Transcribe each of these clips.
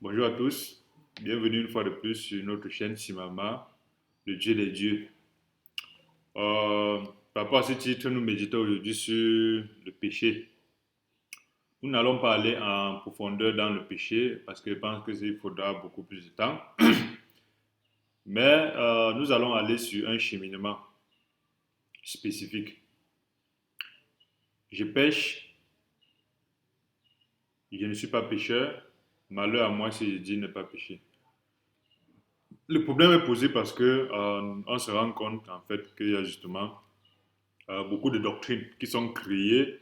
Bonjour à tous, bienvenue une fois de plus sur notre chaîne Simama, le Dieu des dieux. Euh, Par rapport à ce titre, nous méditons aujourd'hui sur le péché. Nous n'allons pas aller en profondeur dans le péché parce que je pense qu'il faudra beaucoup plus de temps. Mais nous allons aller sur un cheminement spécifique. Je pêche, je ne suis pas pécheur, malheur à moi si je dis ne pas pécher. Le problème est posé parce que on se rend compte en fait qu'il y a justement beaucoup de doctrines qui sont créées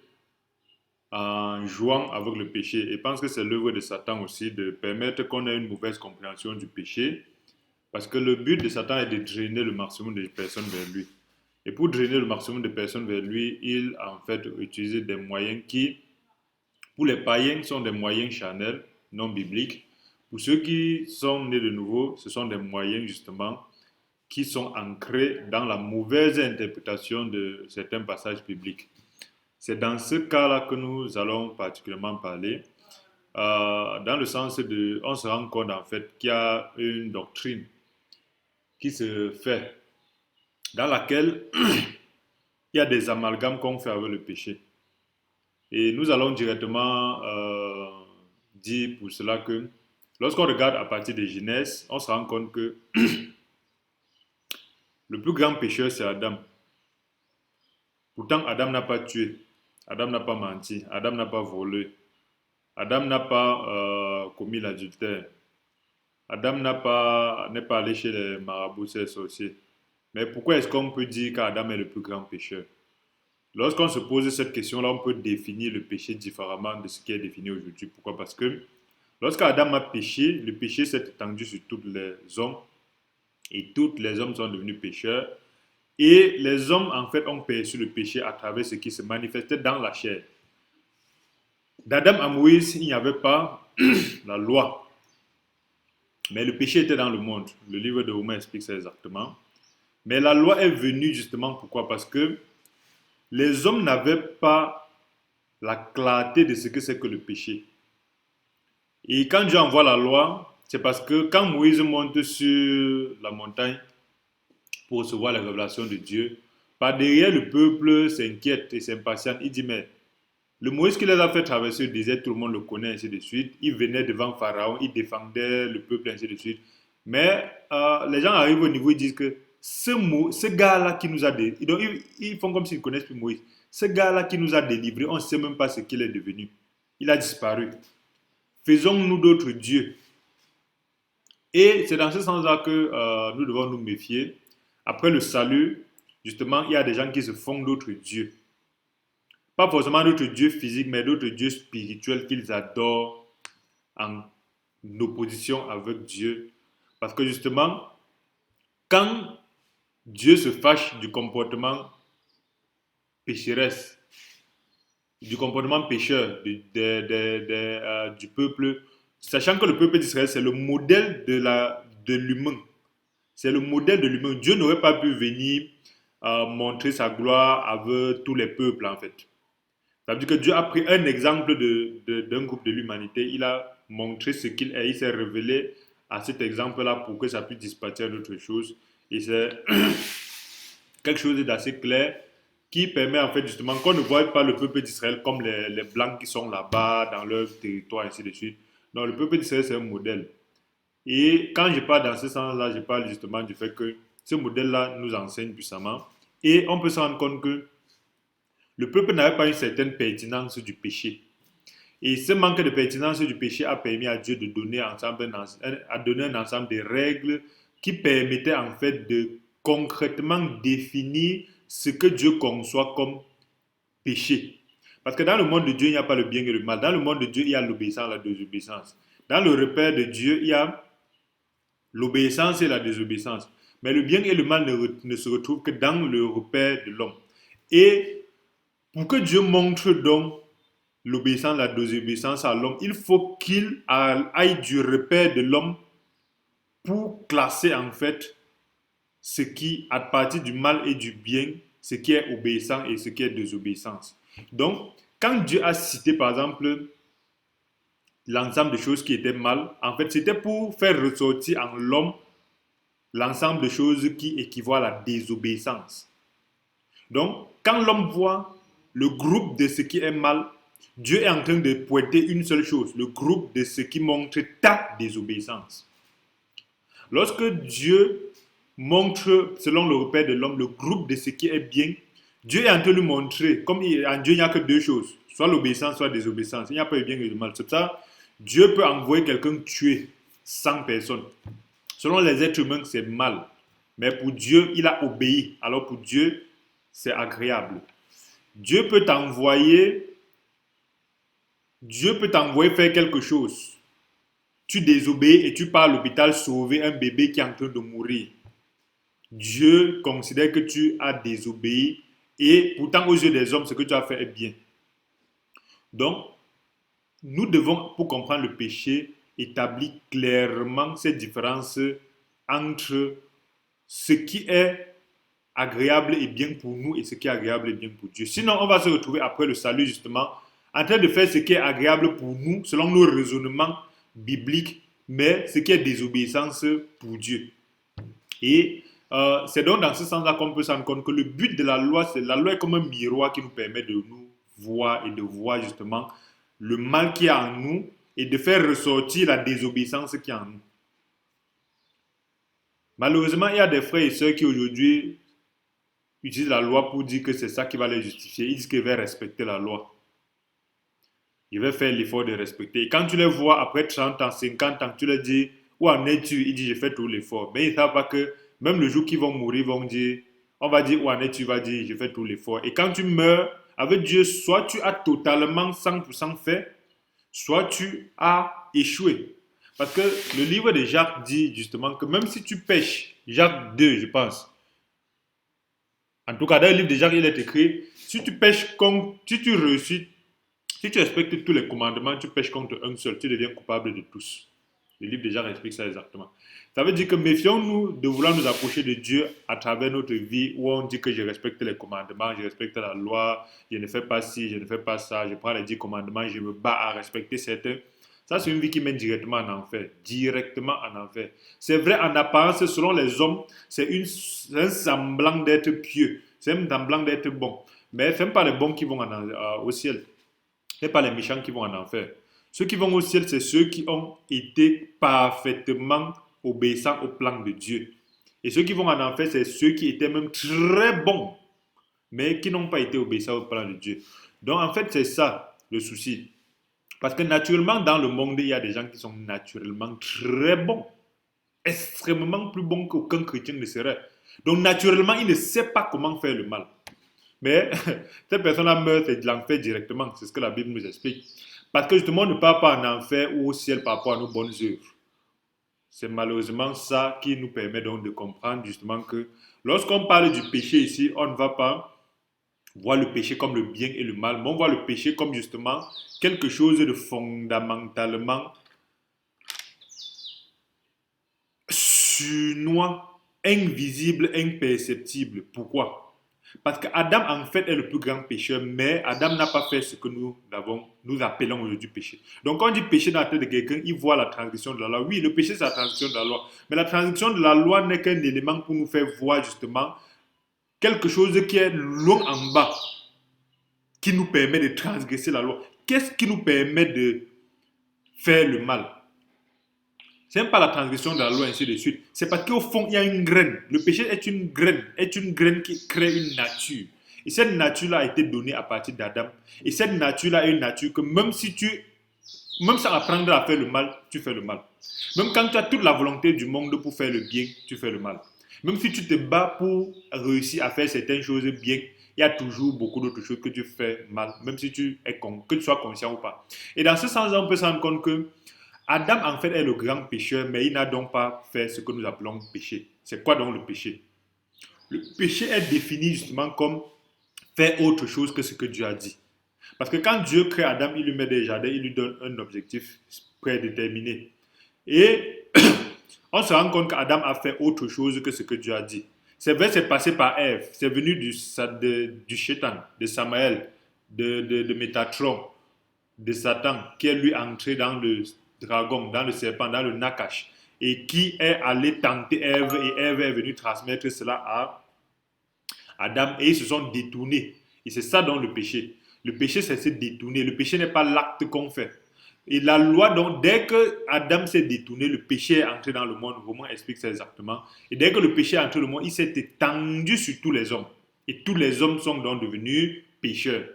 en jouant avec le péché. Et je pense que c'est l'œuvre de Satan aussi de permettre qu'on ait une mauvaise compréhension du péché. Parce que le but de Satan est de drainer le maximum de personnes vers lui. Et pour drainer le maximum de personnes vers lui, il a en fait utilisé des moyens qui, pour les païens, sont des moyens charnels, non bibliques. Pour ceux qui sont nés de nouveau, ce sont des moyens justement qui sont ancrés dans la mauvaise interprétation de certains passages bibliques. C'est dans ce cas-là que nous allons particulièrement parler, dans le sens de, on se rend compte en fait qu'il y a une doctrine qui se fait, dans laquelle il y a des amalgames qu'on fait avec le péché. Et nous allons directement dire pour cela que lorsqu'on regarde à partir de Genèse, on se rend compte que le plus grand pécheur, c'est Adam. Pourtant, Adam n'a pas tué, Adam n'a pas menti, Adam n'a pas volé, Adam n'a pas commis l'adultère. Adam n'est pas allé chez les marabouts, ses sorciers. Mais pourquoi est-ce qu'on peut dire qu'Adam est le plus grand pécheur? Lorsqu'on se pose cette question-là, on peut définir le péché différemment de ce qui est défini aujourd'hui. Pourquoi? Parce que lorsqu'Adam a péché, le péché s'est étendu sur tous les hommes et tous les hommes sont devenus pécheurs. Et les hommes, en fait, ont perçu le péché à travers ce qui se manifestait dans la chair. D'Adam à Moïse, il n'y avait pas la loi. Mais le péché était dans le monde. Le livre de Romains explique ça exactement. Mais la loi est venue justement pourquoi? Parce que les hommes n'avaient pas la clarté de ce que c'est que le péché. Et quand Dieu envoie la loi, c'est parce que quand Moïse monte sur la montagne pour recevoir la révélation de Dieu, par derrière le peuple s'inquiète et s'impatiente. Il dit, mais le Moïse qui les a fait traverser le désert, tout le monde le connaît, ainsi de suite. Il venait devant Pharaon, il défendait le peuple, ainsi de suite. Mais les gens arrivent au niveau, ils disent que ce gars-là qui nous a délivrés, donc ils font comme s'ils connaissent plus Moïse. Ce gars-là qui nous a délivrés, on ne sait même pas ce qu'il est devenu. Il a disparu. Faisons-nous d'autres dieux. Et c'est dans ce sens-là que nous devons nous méfier. Après le salut, justement, il y a des gens qui se font d'autres dieux. Pas forcément d'autres dieux physiques, mais d'autres dieux spirituels qu'ils adorent en opposition avec Dieu. Parce que justement, quand Dieu se fâche du comportement pécheresse, du comportement pécheur du peuple, sachant que le peuple d'Israël, c'est le modèle de l'humain. C'est le modèle de l'humain. Dieu n'aurait pas pu venir montrer sa gloire avec tous les peuples, en fait. Ça veut dire que Dieu a pris un exemple d'un groupe de l'humanité, il a montré ce qu'il est, il s'est révélé à cet exemple-là pour que ça puisse disparaître d'autres choses. Et c'est quelque chose d'assez clair qui permet en fait justement qu'on ne voit pas le peuple d'Israël comme les blancs qui sont là-bas dans leur territoire, ainsi de suite. Non, le peuple d'Israël, c'est un modèle. Et quand je parle dans ce sens-là, je parle justement du fait que ce modèle-là nous enseigne puissamment. Et on peut se rendre compte que le peuple n'avait pas une certaine pertinence du péché. Et ce manque de pertinence du péché a permis à Dieu de donner, donner un ensemble de règles qui permettaient en fait de concrètement définir ce que Dieu conçoit comme péché. Parce que dans le monde de Dieu, il n'y a pas le bien et le mal. Dans le monde de Dieu, il y a l'obéissance et la désobéissance. Dans le repère de Dieu, il y a l'obéissance et la désobéissance. Mais le bien et le mal ne se retrouvent que dans le repère de l'homme. Et pour que Dieu montre donc l'obéissance, la désobéissance à l'homme, il faut qu'il aille du repère de l'homme pour classer en fait ce qui, à partir du mal et du bien, ce qui est obéissant et ce qui est désobéissance. Donc, quand Dieu a cité par exemple l'ensemble de choses qui étaient mal, en fait, c'était pour faire ressortir en l'homme l'ensemble de choses qui équivaut à la désobéissance. Donc, quand l'homme voit le groupe de ce qui est mal, Dieu est en train de pointer une seule chose, le groupe de ce qui montre ta désobéissance. Lorsque Dieu montre, selon le repère de l'homme, le groupe de ce qui est bien, Dieu est en train de lui montrer, comme en Dieu, il n'y a que deux choses, soit l'obéissance, soit la désobéissance. Il n'y a pas de bien et de mal. C'est pour ça Dieu peut envoyer quelqu'un tuer 100 personnes. Selon les êtres humains, c'est mal. Mais pour Dieu, il a obéi. Alors pour Dieu, c'est agréable. Dieu peut t'envoyer faire quelque chose. Tu désobéis et tu pars à l'hôpital sauver un bébé qui est en train de mourir. Dieu considère que tu as désobéi et pourtant aux yeux des hommes, ce que tu as fait est bien. Donc, nous devons, pour comprendre le péché, établir clairement cette différence entre ce qui est agréable et bien pour nous et ce qui est agréable et bien pour Dieu. Sinon, on va se retrouver après le salut, justement, en train de faire ce qui est agréable pour nous, selon nos raisonnements bibliques, mais ce qui est désobéissance pour Dieu. Et c'est donc dans ce sens-là qu'on peut se rendre compte que le but de la loi, c'est la loi est comme un miroir qui nous permet de nous voir et de voir justement le mal qu'il y a en nous et de faire ressortir la désobéissance qu'il y a en nous. Malheureusement, il y a des frères et sœurs qui aujourd'hui utilisent la loi pour dire que c'est ça qui va les justifier. Ils disent qu'ils vont respecter la loi. Ils vont faire l'effort de respecter. Et quand tu les vois après 30 ans, 50 ans, tu leur dis, où en es-tu? Ils disent, j'ai fait tout l'effort. Mais ils ne savent pas que même le jour qu'ils vont mourir, on va dire, où en es-tu? Il va dire, j'ai fait tout l'effort. Et quand tu meurs avec Dieu, soit tu as totalement 100% fait, soit tu as échoué. Parce que le livre de Jacques dit justement que même si tu pêches, Jacques 2, je pense, en tout cas dans le livre de Jacques, il est écrit, si tu pêches, si tu réussis, si tu respectes tous les commandements, tu pêches contre un seul, tu deviens coupable de tous. Le livre de Jacques explique ça exactement. Ça veut dire que méfions-nous de vouloir nous approcher de Dieu à travers notre vie où on dit que je respecte les commandements, je respecte la loi, je ne fais pas ci, je ne fais pas ça, je prends les 10 commandements, je me bats à respecter certains. Ça, c'est une vie qui mène directement en enfer. Directement en enfer. C'est vrai, en apparence, selon les hommes, c'est un semblant d'être pieux. C'est un semblant d'être bon. Mais ce n'est pas les bons qui vont au ciel. Ce n'est pas les méchants qui vont en enfer. Ceux qui vont au ciel, c'est ceux qui ont été parfaitement obéissants au plan de Dieu. Et ceux qui vont en enfer, c'est ceux qui étaient même très bons, mais qui n'ont pas été obéissants au plan de Dieu. Donc, en fait, c'est ça le souci. Parce que naturellement, dans le monde, il y a des gens qui sont naturellement très bons. Extrêmement plus bons qu'aucun chrétien ne serait. Donc, naturellement, il ne sait pas comment faire le mal. Mais cette personne-là meurt, c'est de l'enfer directement. C'est ce que la Bible nous explique. Parce que justement, on ne part pas en enfer ou au ciel par rapport à nos bonnes œuvres. C'est malheureusement ça qui nous permet donc de comprendre justement que lorsqu'on parle du péché ici, on ne va pas voir le péché comme le bien et le mal, mais on voit le péché comme justement quelque chose de fondamentalement surnois, invisible, imperceptible. Pourquoi? Parce qu'Adam, en fait, est le plus grand pécheur, mais Adam n'a pas fait ce que nous appelons aujourd'hui péché. Donc, quand on dit péché dans la tête de quelqu'un, il voit la transgression de la loi. Oui, le péché, c'est la transgression de la loi. Mais la transgression de la loi n'est qu'un élément pour nous faire voir justement quelque chose qui est loin en bas, qui nous permet de transgresser la loi. Qu'est-ce qui nous permet de faire le mal? Ce n'est pas la transgression de la loi, ainsi de suite. C'est parce qu'au fond, il y a une graine. Le péché est une graine qui crée une nature. Et cette nature-là a été donnée à partir d'Adam. Et cette nature-là est une nature que même sans apprendre à faire le mal, tu fais le mal. Même quand tu as toute la volonté du monde pour faire le bien, tu fais le mal. Même si tu te bats pour réussir à faire certaines choses bien, il y a toujours beaucoup d'autres choses que tu fais mal, même si que tu sois conscient ou pas. Et dans ce sens-là, on peut se rendre compte que Adam, en fait, est le grand pécheur, mais il n'a donc pas fait ce que nous appelons péché. C'est quoi donc le péché? Le péché est défini justement comme faire autre chose que ce que Dieu a dit. Parce que quand Dieu crée Adam, il lui met des jardins, il lui donne un objectif prédéterminé. Et on se rend compte qu'Adam a fait autre chose que ce que Dieu a dit. C'est vrai, c'est passé par Ève, c'est venu du Chétan, de Samaël, de Métatron, de Satan qui est lui entré dans le dragon, dans le serpent, dans le Nakash, et qui est allé tenter Ève, et Ève est venue transmettre cela à Adam, et ils se sont détournés. Et c'est ça donc le péché. Le péché, c'est se détourner. Le péché n'est pas l'acte qu'on fait. Et la loi, donc, dès que Adam s'est détourné, le péché est entré dans le monde. Romain explique ça exactement. Et dès que le péché est entré dans le monde, il s'est étendu sur tous les hommes. Et tous les hommes sont donc devenus pécheurs.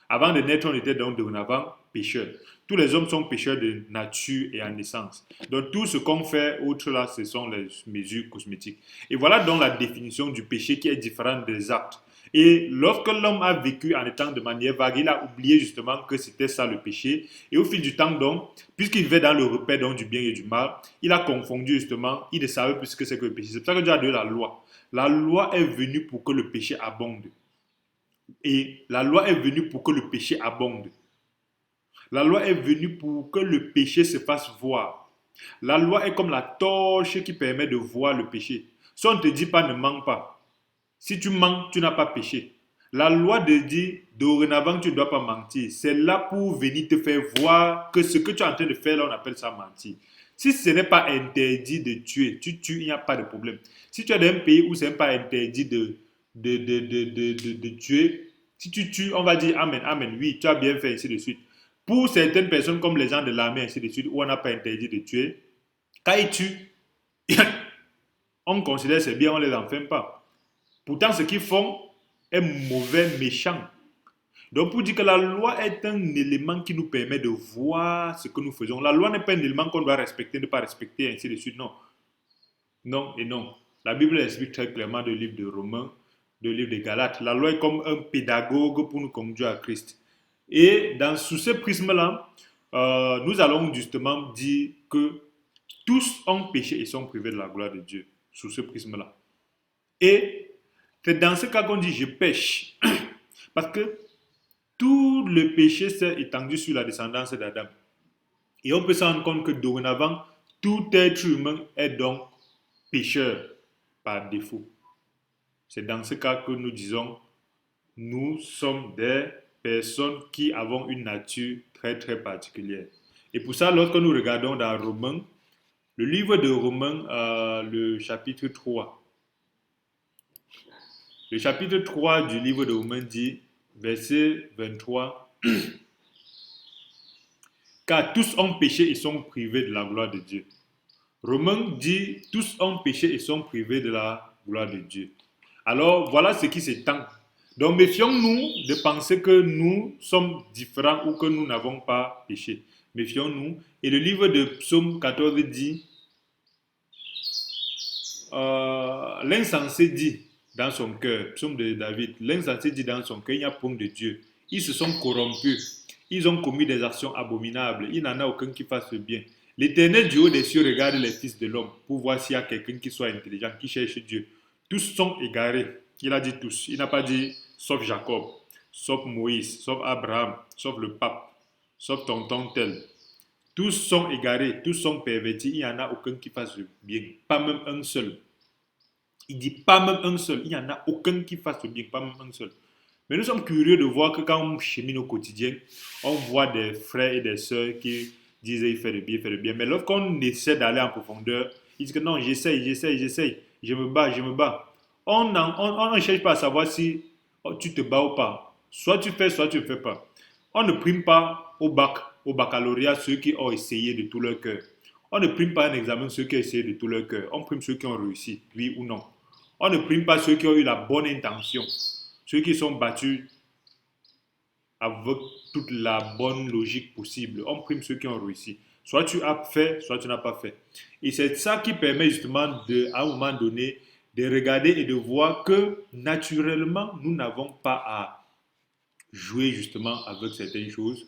Avant de naître, on était donc dorénavant pécheurs. Tous les hommes sont pécheurs de nature et en naissance. Donc tout ce qu'on fait autre là, ce sont les mesures cosmétiques. Et voilà donc la définition du péché qui est différente des actes. Et lorsque l'homme a vécu en étant de manière vague, il a oublié justement que c'était ça le péché. Et au fil du temps, donc, puisqu'il vivait dans le repère donc, du bien et du mal, il a confondu justement, il ne savait plus ce que c'est que le péché. C'est pour ça que Dieu a donné la loi. La loi est venue pour que le péché abonde. Et la loi est venue pour que le péché abonde. La loi est venue pour que le péché se fasse voir. La loi est comme la torche qui permet de voir le péché. Si on ne te dit pas ne mens pas, si tu mens, tu n'as pas péché. La loi te dit dorénavant tu ne dois pas mentir. C'est là pour venir te faire voir que ce que tu es en train de faire, là, on appelle ça mentir. Si ce n'est pas interdit de tuer, tu tues, il n'y a pas de problème. Si tu es dans un pays où ce n'est pas interdit de tuer, si tu tues, on va dire Amen, Amen, oui, tu as bien fait, ainsi de suite. Pour certaines personnes comme les gens de l'armée, ainsi de suite, où on n'a pas interdit de tuer, quand ils tuent, on considère c'est bien, on ne les enferme pas. Pourtant, ce qu'ils font est mauvais, méchant. Donc, pour dire que la loi est un élément qui nous permet de voir ce que nous faisons. La loi n'est pas un élément qu'on doit respecter, ne pas respecter, ainsi de suite. Non. Non et non. La Bible explique très clairement le livre de Romains, le livre de Galates. La loi est comme un pédagogue pour nous conduire à Christ. Et sous ce prisme-là, nous allons justement dire que tous ont péché et sont privés de la gloire de Dieu, sous ce prisme-là. Et c'est dans ce cas qu'on dit je pêche. Parce que tout le péché s'est étendu sur la descendance d'Adam. Et on peut se rendre compte que dorénavant, tout être humain est donc pécheur par défaut. C'est dans ce cas que nous disons, nous sommes des personnes qui avons une nature très très particulière. Et pour ça, lorsque nous regardons dans Romains, le livre de Romains, le chapitre 3, le chapitre 3 du livre de Romains dit, verset 23, car tous ont péché et sont privés de la gloire de Dieu. Romains dit, tous ont péché et sont privés de la gloire de Dieu. Alors, voilà ce qui s'étend. Donc, méfions-nous de penser que nous sommes différents ou que nous n'avons pas péché. Méfions-nous. Et le livre de Psaume 14 dit, l'insensé dit dans son cœur, Psaume de David, l'insensé dit dans son cœur, il n'y a point de Dieu. Ils se sont corrompus. Ils ont commis des actions abominables. Il n'en a aucun qui fasse le bien. L'Éternel du haut des cieux regarde les fils de l'homme pour voir s'il y a quelqu'un qui soit intelligent, qui cherche Dieu. Tous sont égarés. Il a dit tous. Il n'a pas dit sauf Jacob, sauf Moïse, sauf Abraham, sauf le pape, sauf tonton tel. Tous sont égarés, tous sont pervertis. Il n'y en a aucun qui fasse le bien. Pas même un seul. Il dit pas même un seul. Il n'y en a aucun qui fasse le bien. Pas même un seul. Mais nous sommes curieux de voir que quand on chemine au quotidien, on voit des frères et des sœurs qui disent il fait le bien, il fait le bien. Mais lorsqu'on essaie d'aller en profondeur, ils disent que non, j'essaye, je me bats, je me bats. On ne cherche pas à savoir si tu te bats ou pas. Soit tu fais, soit tu ne fais pas. On ne prime pas au baccalauréat ceux qui ont essayé de tout leur cœur. On ne prime pas un examen ceux qui ont essayé de tout leur cœur. On prime ceux qui ont réussi, oui ou non. On ne prime pas ceux qui ont eu la bonne intention. Ceux qui sont battus avec toute la bonne logique possible. On prime ceux qui ont réussi. Soit tu as fait, soit tu n'as pas fait. Et c'est ça qui permet justement, à un moment donné, de regarder et de voir que naturellement, nous n'avons pas à jouer justement avec certaines choses.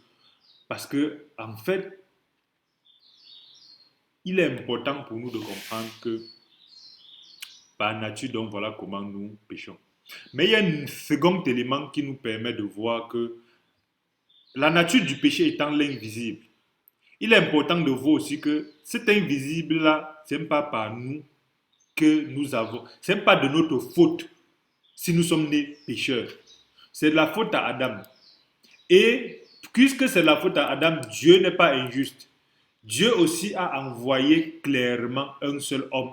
Parce que, en fait, il est important pour nous de comprendre que par nature, donc voilà comment nous péchons. Mais il y a un second élément qui nous permet de voir que la nature du péché étant l'invisible, il est important de voir aussi que cet invisible-là, ce n'est pas par nous que nous avons, ce n'est pas de notre faute si nous sommes nés pécheurs. C'est de la faute à Adam. Et Puisque c'est la faute à Adam, Dieu n'est pas injuste. Dieu aussi a envoyé clairement un seul homme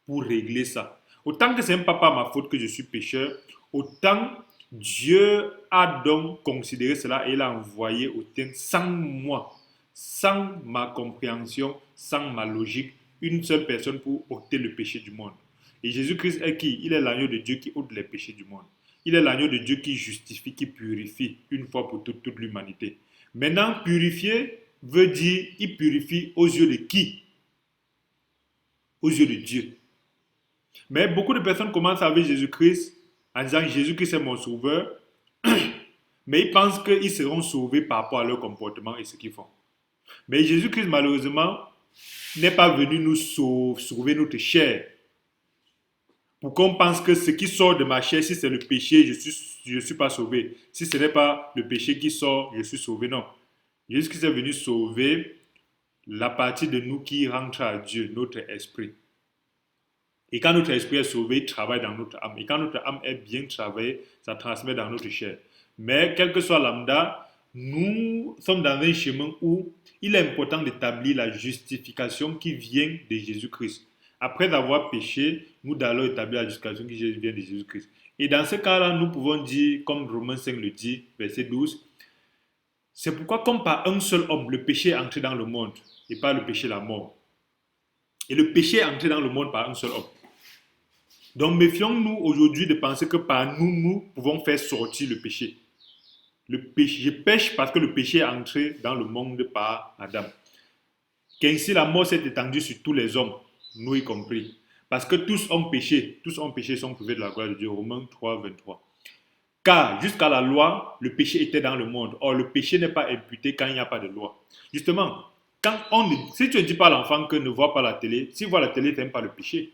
pour régler ça. Autant que ce n'est pas ma faute que je suis pécheur, autant Dieu a donc considéré cela et l'a envoyé au terme sans moi, sans ma compréhension, sans ma logique, une seule personne pour ôter le péché du monde. Et Jésus-Christ est qui? Il est l'agneau de Dieu qui ôte les péchés du monde. Il est l'agneau de Dieu qui justifie, qui purifie une fois pour toutes toute l'humanité. Maintenant, purifier veut dire, il purifie aux yeux de qui? Aux yeux de Dieu. Mais beaucoup de personnes commencent avec Jésus-Christ en disant Jésus-Christ est mon sauveur, mais ils pensent qu'ils seront sauvés par rapport à leur comportement et ce qu'ils font. Mais Jésus-Christ, malheureusement, n'est pas venu nous sauver notre chair. Pour qu'on pense que ce qui sort de ma chair, si c'est le péché, je ne suis pas sauvé. Si ce n'est pas le péché qui sort, je suis sauvé. Non. Jésus-Christ est venu sauver la partie de nous qui rentre à Dieu, notre esprit. Et quand notre esprit est sauvé, il travaille dans notre âme. Et quand notre âme est bien travaillée, ça transmet dans notre chair. Mais quel que soit lambda, nous sommes dans un chemin où il est important d'établir la justification qui vient de Jésus-Christ. Après avoir péché, nous allons établir la justification qui vient de Jésus-Christ. Et dans ce cas-là, nous pouvons dire, comme Romains 5 le dit, verset 12, c'est pourquoi comme par un seul homme, le péché est entré dans le monde, et pas le péché, la mort. Et le péché est entré dans le monde par un seul homme. Donc méfions-nous aujourd'hui de penser que par nous, nous pouvons faire sortir le péché. Le péché, je pêche parce que le péché est entré dans le monde par Adam. Qu'ainsi la mort s'est étendue sur tous les hommes, nous y compris. Parce que tous ont péché, sont privés de la gloire de Dieu. Romains 3, 23. Car jusqu'à la loi, le péché était dans le monde. Or, le péché n'est pas imputé quand il n'y a pas de loi. Justement, si tu ne dis pas à l'enfant que ne voit pas la télé, s'il voit la télé, tu n'aimes pas le péché.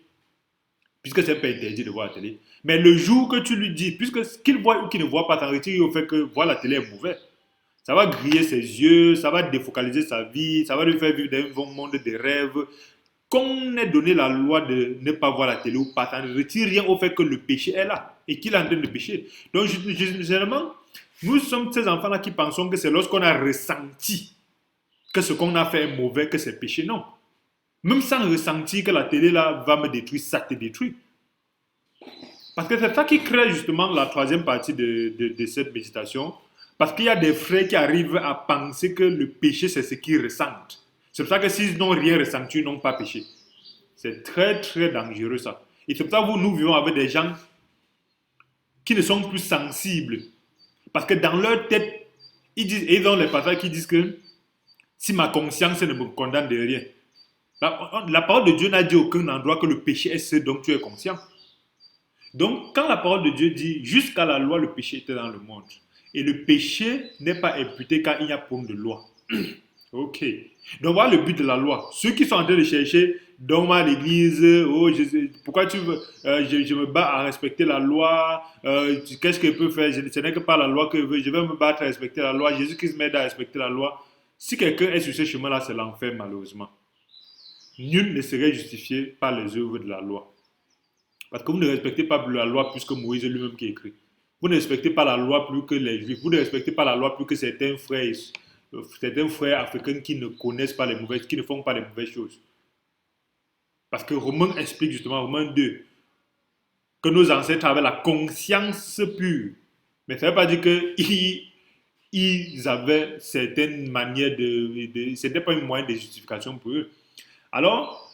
Puisque ce n'est pas interdit de voir la télé. Mais le jour que tu lui dis, puisque qu'il voit ou qu'il ne voit pas, t'en retires au fait que voir la télé est mauvais. Ça va griller ses yeux, ça va défocaliser sa vie, ça va lui faire vivre dans un monde de rêves. Qu'on ait donné la loi de ne pas voir la télé ou pas, ça ne retire rien au fait que le péché est là et qu'il est en train de pécher. Donc, généralement, nous sommes ces enfants-là qui pensons que c'est lorsqu'on a ressenti que ce qu'on a fait est mauvais, que c'est péché. Non. Même sans ressentir que la télé là va me détruire, ça te détruit. Parce que c'est ça qui crée justement la troisième partie de cette méditation. Parce qu'il y a des frères qui arrivent à penser que le péché, c'est ce qu'ils ressentent. C'est pour ça que s'ils n'ont rien ressenti, ils n'ont pas péché. C'est très, très dangereux ça. Et c'est pour ça que nous vivons avec des gens qui ne sont plus sensibles. Parce que dans leur tête, ils ont les passages qui disent que si ma conscience ne me condamne de rien. La parole de Dieu n'a dit aucun endroit que le péché est ce dont tu es conscient. Donc, quand la parole de Dieu dit jusqu'à la loi, le péché était dans le monde. Et le péché n'est pas imputé quand il y a point de loi. Ok. Donc, voilà le but de la loi. Ceux qui sont en train de chercher, donne-moi l'église, oh, pourquoi tu veux, je me bats à respecter la loi, qu'est-ce que je peux faire? Ce n'est que par la loi que je vais me battre à respecter la loi. Jésus-Christ m'aide à respecter la loi. Si quelqu'un est sur ce chemin-là, c'est l'enfer, malheureusement. Nul ne serait justifié par les œuvres de la loi. Parce que vous ne respectez pas la loi plus que Moïse lui-même qui écrit. Vous ne respectez pas la loi plus que les Juifs. Vous ne respectez pas la loi plus que certains frères africains qui ne connaissent pas les mauvaises, qui ne font pas les mauvaises choses. Parce que Romains explique justement, Romains 2, que nos ancêtres avaient la conscience pure. Mais ça ne veut pas dire qu'ils avaient certaines manières ce n'était pas une moyen de justification pour eux. Alors,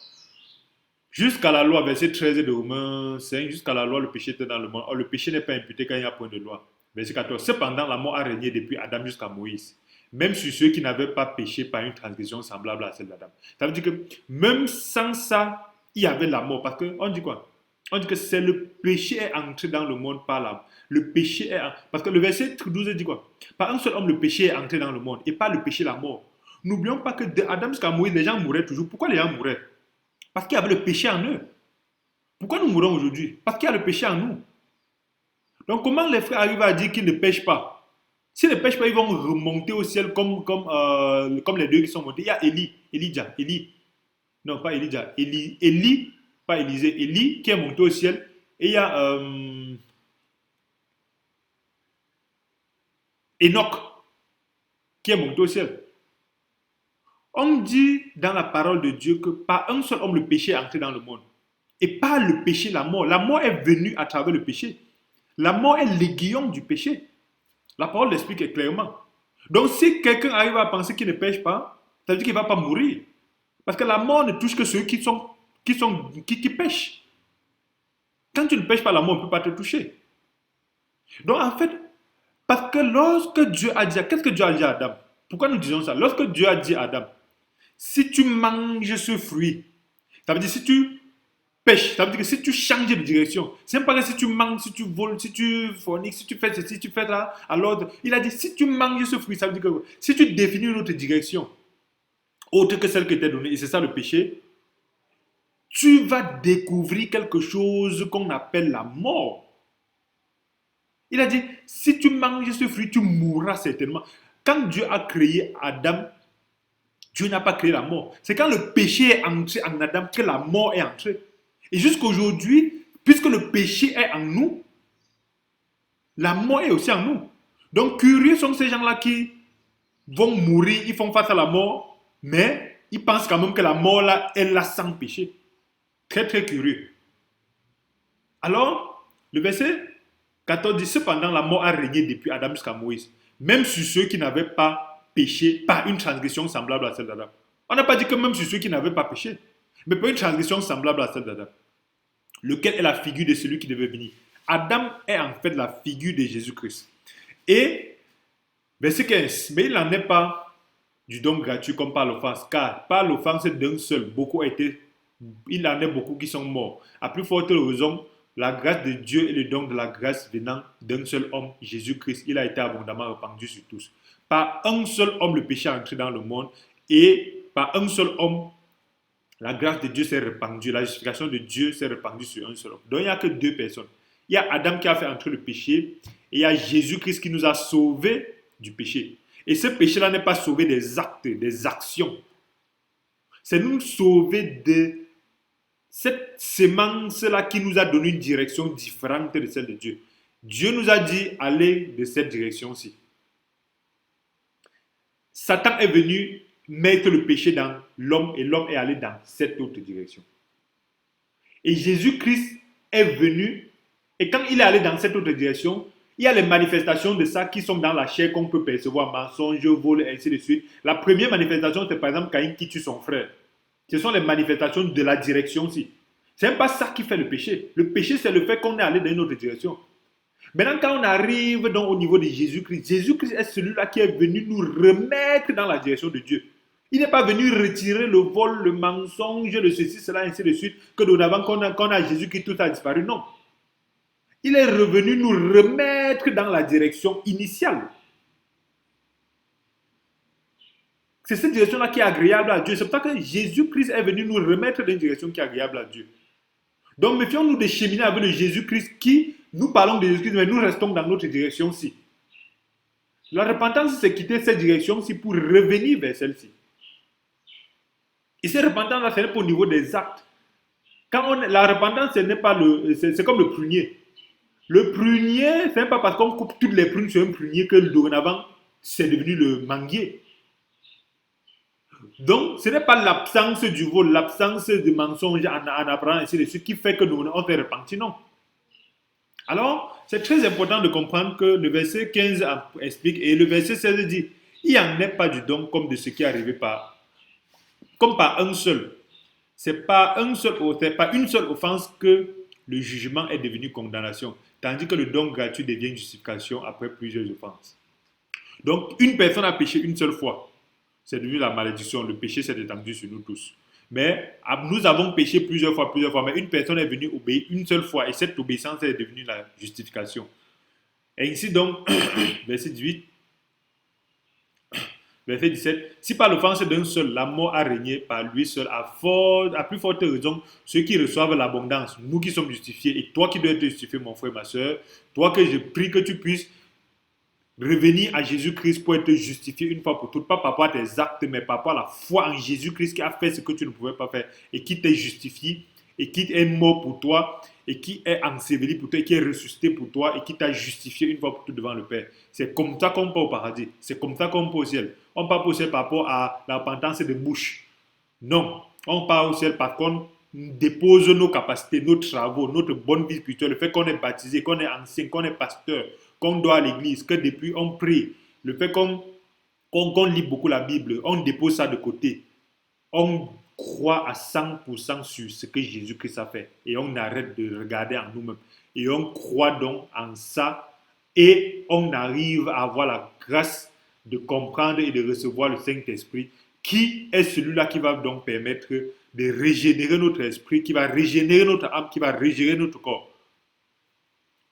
jusqu'à la loi, verset 13 de Romains 5, jusqu'à la loi, le péché était dans le monde. Or, le péché n'est pas imputé quand il n'y a point de loi. Verset 14. Cependant, la mort a régné depuis Adam jusqu'à Moïse. Même sur ceux qui n'avaient pas péché par une transgression semblable à celle d'Adam. Ça veut dire que même sans ça, il y avait la mort. Parce qu'on dit quoi? On dit que c'est le péché est entré dans le monde par l'âme. Le péché est... Parce que le verset 12 dit quoi? Par un seul homme, le péché est entré dans le monde. Et pas le péché, la mort. N'oublions pas que de Adam jusqu'à Moïse, les gens mouraient toujours. Pourquoi les gens mouraient? Parce qu'il y avait le péché en eux. Pourquoi nous mourons aujourd'hui? Parce qu'il y a le péché en nous. Donc comment les frères arrivent à dire qu'ils ne pêchent pas? S'ils ne pêchent pas, ils vont remonter au ciel comme les deux qui sont montés. Il y a Élie. Non, pas Elijah. Élie, pas Élisée. Élie qui est monté au ciel. Et il y a Enoch. qui est monté au ciel. On dit dans la parole de Dieu que par un seul homme, le péché est entré dans le monde. Et par le péché, la mort. La mort est venue à travers le péché. La mort est l'aiguillon du péché. La parole l'explique clairement. Donc si quelqu'un arrive à penser qu'il ne pêche pas, ça veut dire qu'il ne va pas mourir. Parce que la mort ne touche que ceux qui pêchent. Quand tu ne pêches pas, la mort ne peut pas te toucher. Donc en fait, parce que lorsque Dieu a dit, qu'est-ce que Dieu a dit à Adam? Pourquoi nous disons ça? Lorsque Dieu a dit à Adam, si tu manges ce fruit, ça veut dire si tu pêches, ça veut dire que si tu changes de direction, c'est pas que si tu manges, si tu voles, si tu forniques, si tu fais ceci, si tu fais là, à l'ordre. Il a dit, si tu manges ce fruit, ça veut dire que si tu définis une autre direction, autre que celle qui t'est donnée, et c'est ça le péché, tu vas découvrir quelque chose qu'on appelle la mort. Il a dit, si tu manges ce fruit, tu mourras certainement. Quand Dieu a créé Adam, Dieu n'a pas créé la mort. C'est quand le péché est entré en Adam que la mort est entrée. Et jusqu'à aujourd'hui, puisque le péché est en nous, la mort est aussi en nous. Donc, curieux sont ces gens-là qui vont mourir, ils font face à la mort, mais ils pensent quand même que la mort là, est là sans péché. Très, très curieux. Alors, le verset 14 dit, cependant, la mort a régné depuis Adam jusqu'à Moïse, même sur ceux qui n'avaient pas péché par une transgression semblable à celle d'Adam. On n'a pas dit que même sur ceux qui n'avaient pas péché, mais par une transgression semblable à celle d'Adam, lequel est la figure de celui qui devait venir. Adam est en fait la figure de Jésus-Christ. Et, verset 15, mais il n'en est pas du don gratuit comme par l'offense, car par l'offense d'un seul, il en est beaucoup qui sont morts. À plus forte raison, la grâce de Dieu et le don de la grâce venant d'un seul homme, Jésus-Christ, il a été abondamment répandu sur tous. Par un seul homme, le péché est entré dans le monde et par un seul homme, la grâce de Dieu s'est répandue, la justification de Dieu s'est répandue sur un seul homme. Donc il n'y a que deux personnes. Il y a Adam qui a fait entrer le péché et il y a Jésus-Christ qui nous a sauvés du péché. Et ce péché-là n'est pas sauvé des actes, des actions. C'est nous sauver de cette sémence-là qui nous a donné une direction différente de celle de Dieu. Dieu nous a dit, allez de cette direction-ci. Satan est venu mettre le péché dans l'homme et l'homme est allé dans cette autre direction. Et Jésus-Christ est venu et quand il est allé dans cette autre direction, il y a les manifestations de ça qui sont dans la chair qu'on peut percevoir, mensonge, vol, et ainsi de suite. La première manifestation, c'est par exemple Caïn qui tue son frère. Ce sont les manifestations de la direction-ci. Ce n'est pas ça qui fait le péché. Le péché, c'est le fait qu'on est allé dans une autre direction. Maintenant, quand on arrive donc au niveau de Jésus-Christ, Jésus-Christ est celui-là qui est venu nous remettre dans la direction de Dieu. Il n'est pas venu retirer le vol, le mensonge, le ceci, cela, ainsi de suite, que dorénavant qu'on a Jésus-Christ, tout a disparu. Non. Il est revenu nous remettre dans la direction initiale. C'est cette direction-là qui est agréable à Dieu. C'est pour ça que Jésus-Christ est venu nous remettre dans une direction qui est agréable à Dieu. Donc, méfions-nous de cheminer avec le Jésus-Christ qui, nous parlons de Jésus-Christ, mais nous restons dans notre direction-ci. La repentance, c'est quitter cette direction-ci pour revenir vers celle-ci. Et cette repentance-là, ce n'est pas au niveau des actes. La repentance, c'est comme le prunier. Le prunier, ce n'est pas parce qu'on coupe toutes les prunes sur un prunier que dorénavant, c'est devenu le manguier. Donc, ce n'est pas l'absence du vol, l'absence de mensonge en apprendre, ainsi de suite, qui fait que nous on fait repentir, non. Alors, c'est très important de comprendre que le verset 15 explique, et le verset 16 dit, il n'y en est pas du don comme de ce qui est arrivé comme par un seul. C'est pas une seule offense que le jugement est devenu condamnation, tandis que le don gratuit devient justification après plusieurs offenses. Donc, une personne a péché une seule fois. C'est devenu la malédiction. Le péché s'est étendu sur nous tous. Mais nous avons péché plusieurs fois. Mais une personne est venue obéir une seule fois. Et cette obéissance est devenue la justification. Et ainsi donc, verset 18, verset 17. Si par l'offense d'un seul, la mort a régné par lui seul, à plus forte raison, ceux qui reçoivent l'abondance, nous qui sommes justifiés, et toi qui dois être justifié, mon frère, ma soeur, toi que je prie que tu puisses revenir à Jésus-Christ pour être justifié une fois pour toutes, pas par rapport à tes actes, mais par rapport à la foi en Jésus-Christ qui a fait ce que tu ne pouvais pas faire et qui t'est justifié et qui est mort pour toi et qui est enseveli pour toi, et qui est ressuscité pour toi et qui t'a justifié une fois pour toutes devant le Père. C'est comme ça qu'on part au paradis. C'est comme ça qu'on part au ciel. On part au ciel par rapport à la repentance de bouche. Non. On part au ciel par contre, on dépose nos capacités, nos travaux, notre bonne vie spirituelle, le fait qu'on est baptisé, qu'on est ancien, qu'on est pasteur, qu'on doit à l'église, que depuis on prie, le fait qu'on lit beaucoup la Bible, on dépose ça de côté. On croit à 100% sur ce que Jésus-Christ a fait et on arrête de regarder en nous-mêmes. Et on croit donc en ça et on arrive à avoir la grâce de comprendre et de recevoir le Saint-Esprit qui est celui-là qui va donc permettre de régénérer notre esprit, qui va régénérer notre âme, qui va régénérer notre corps.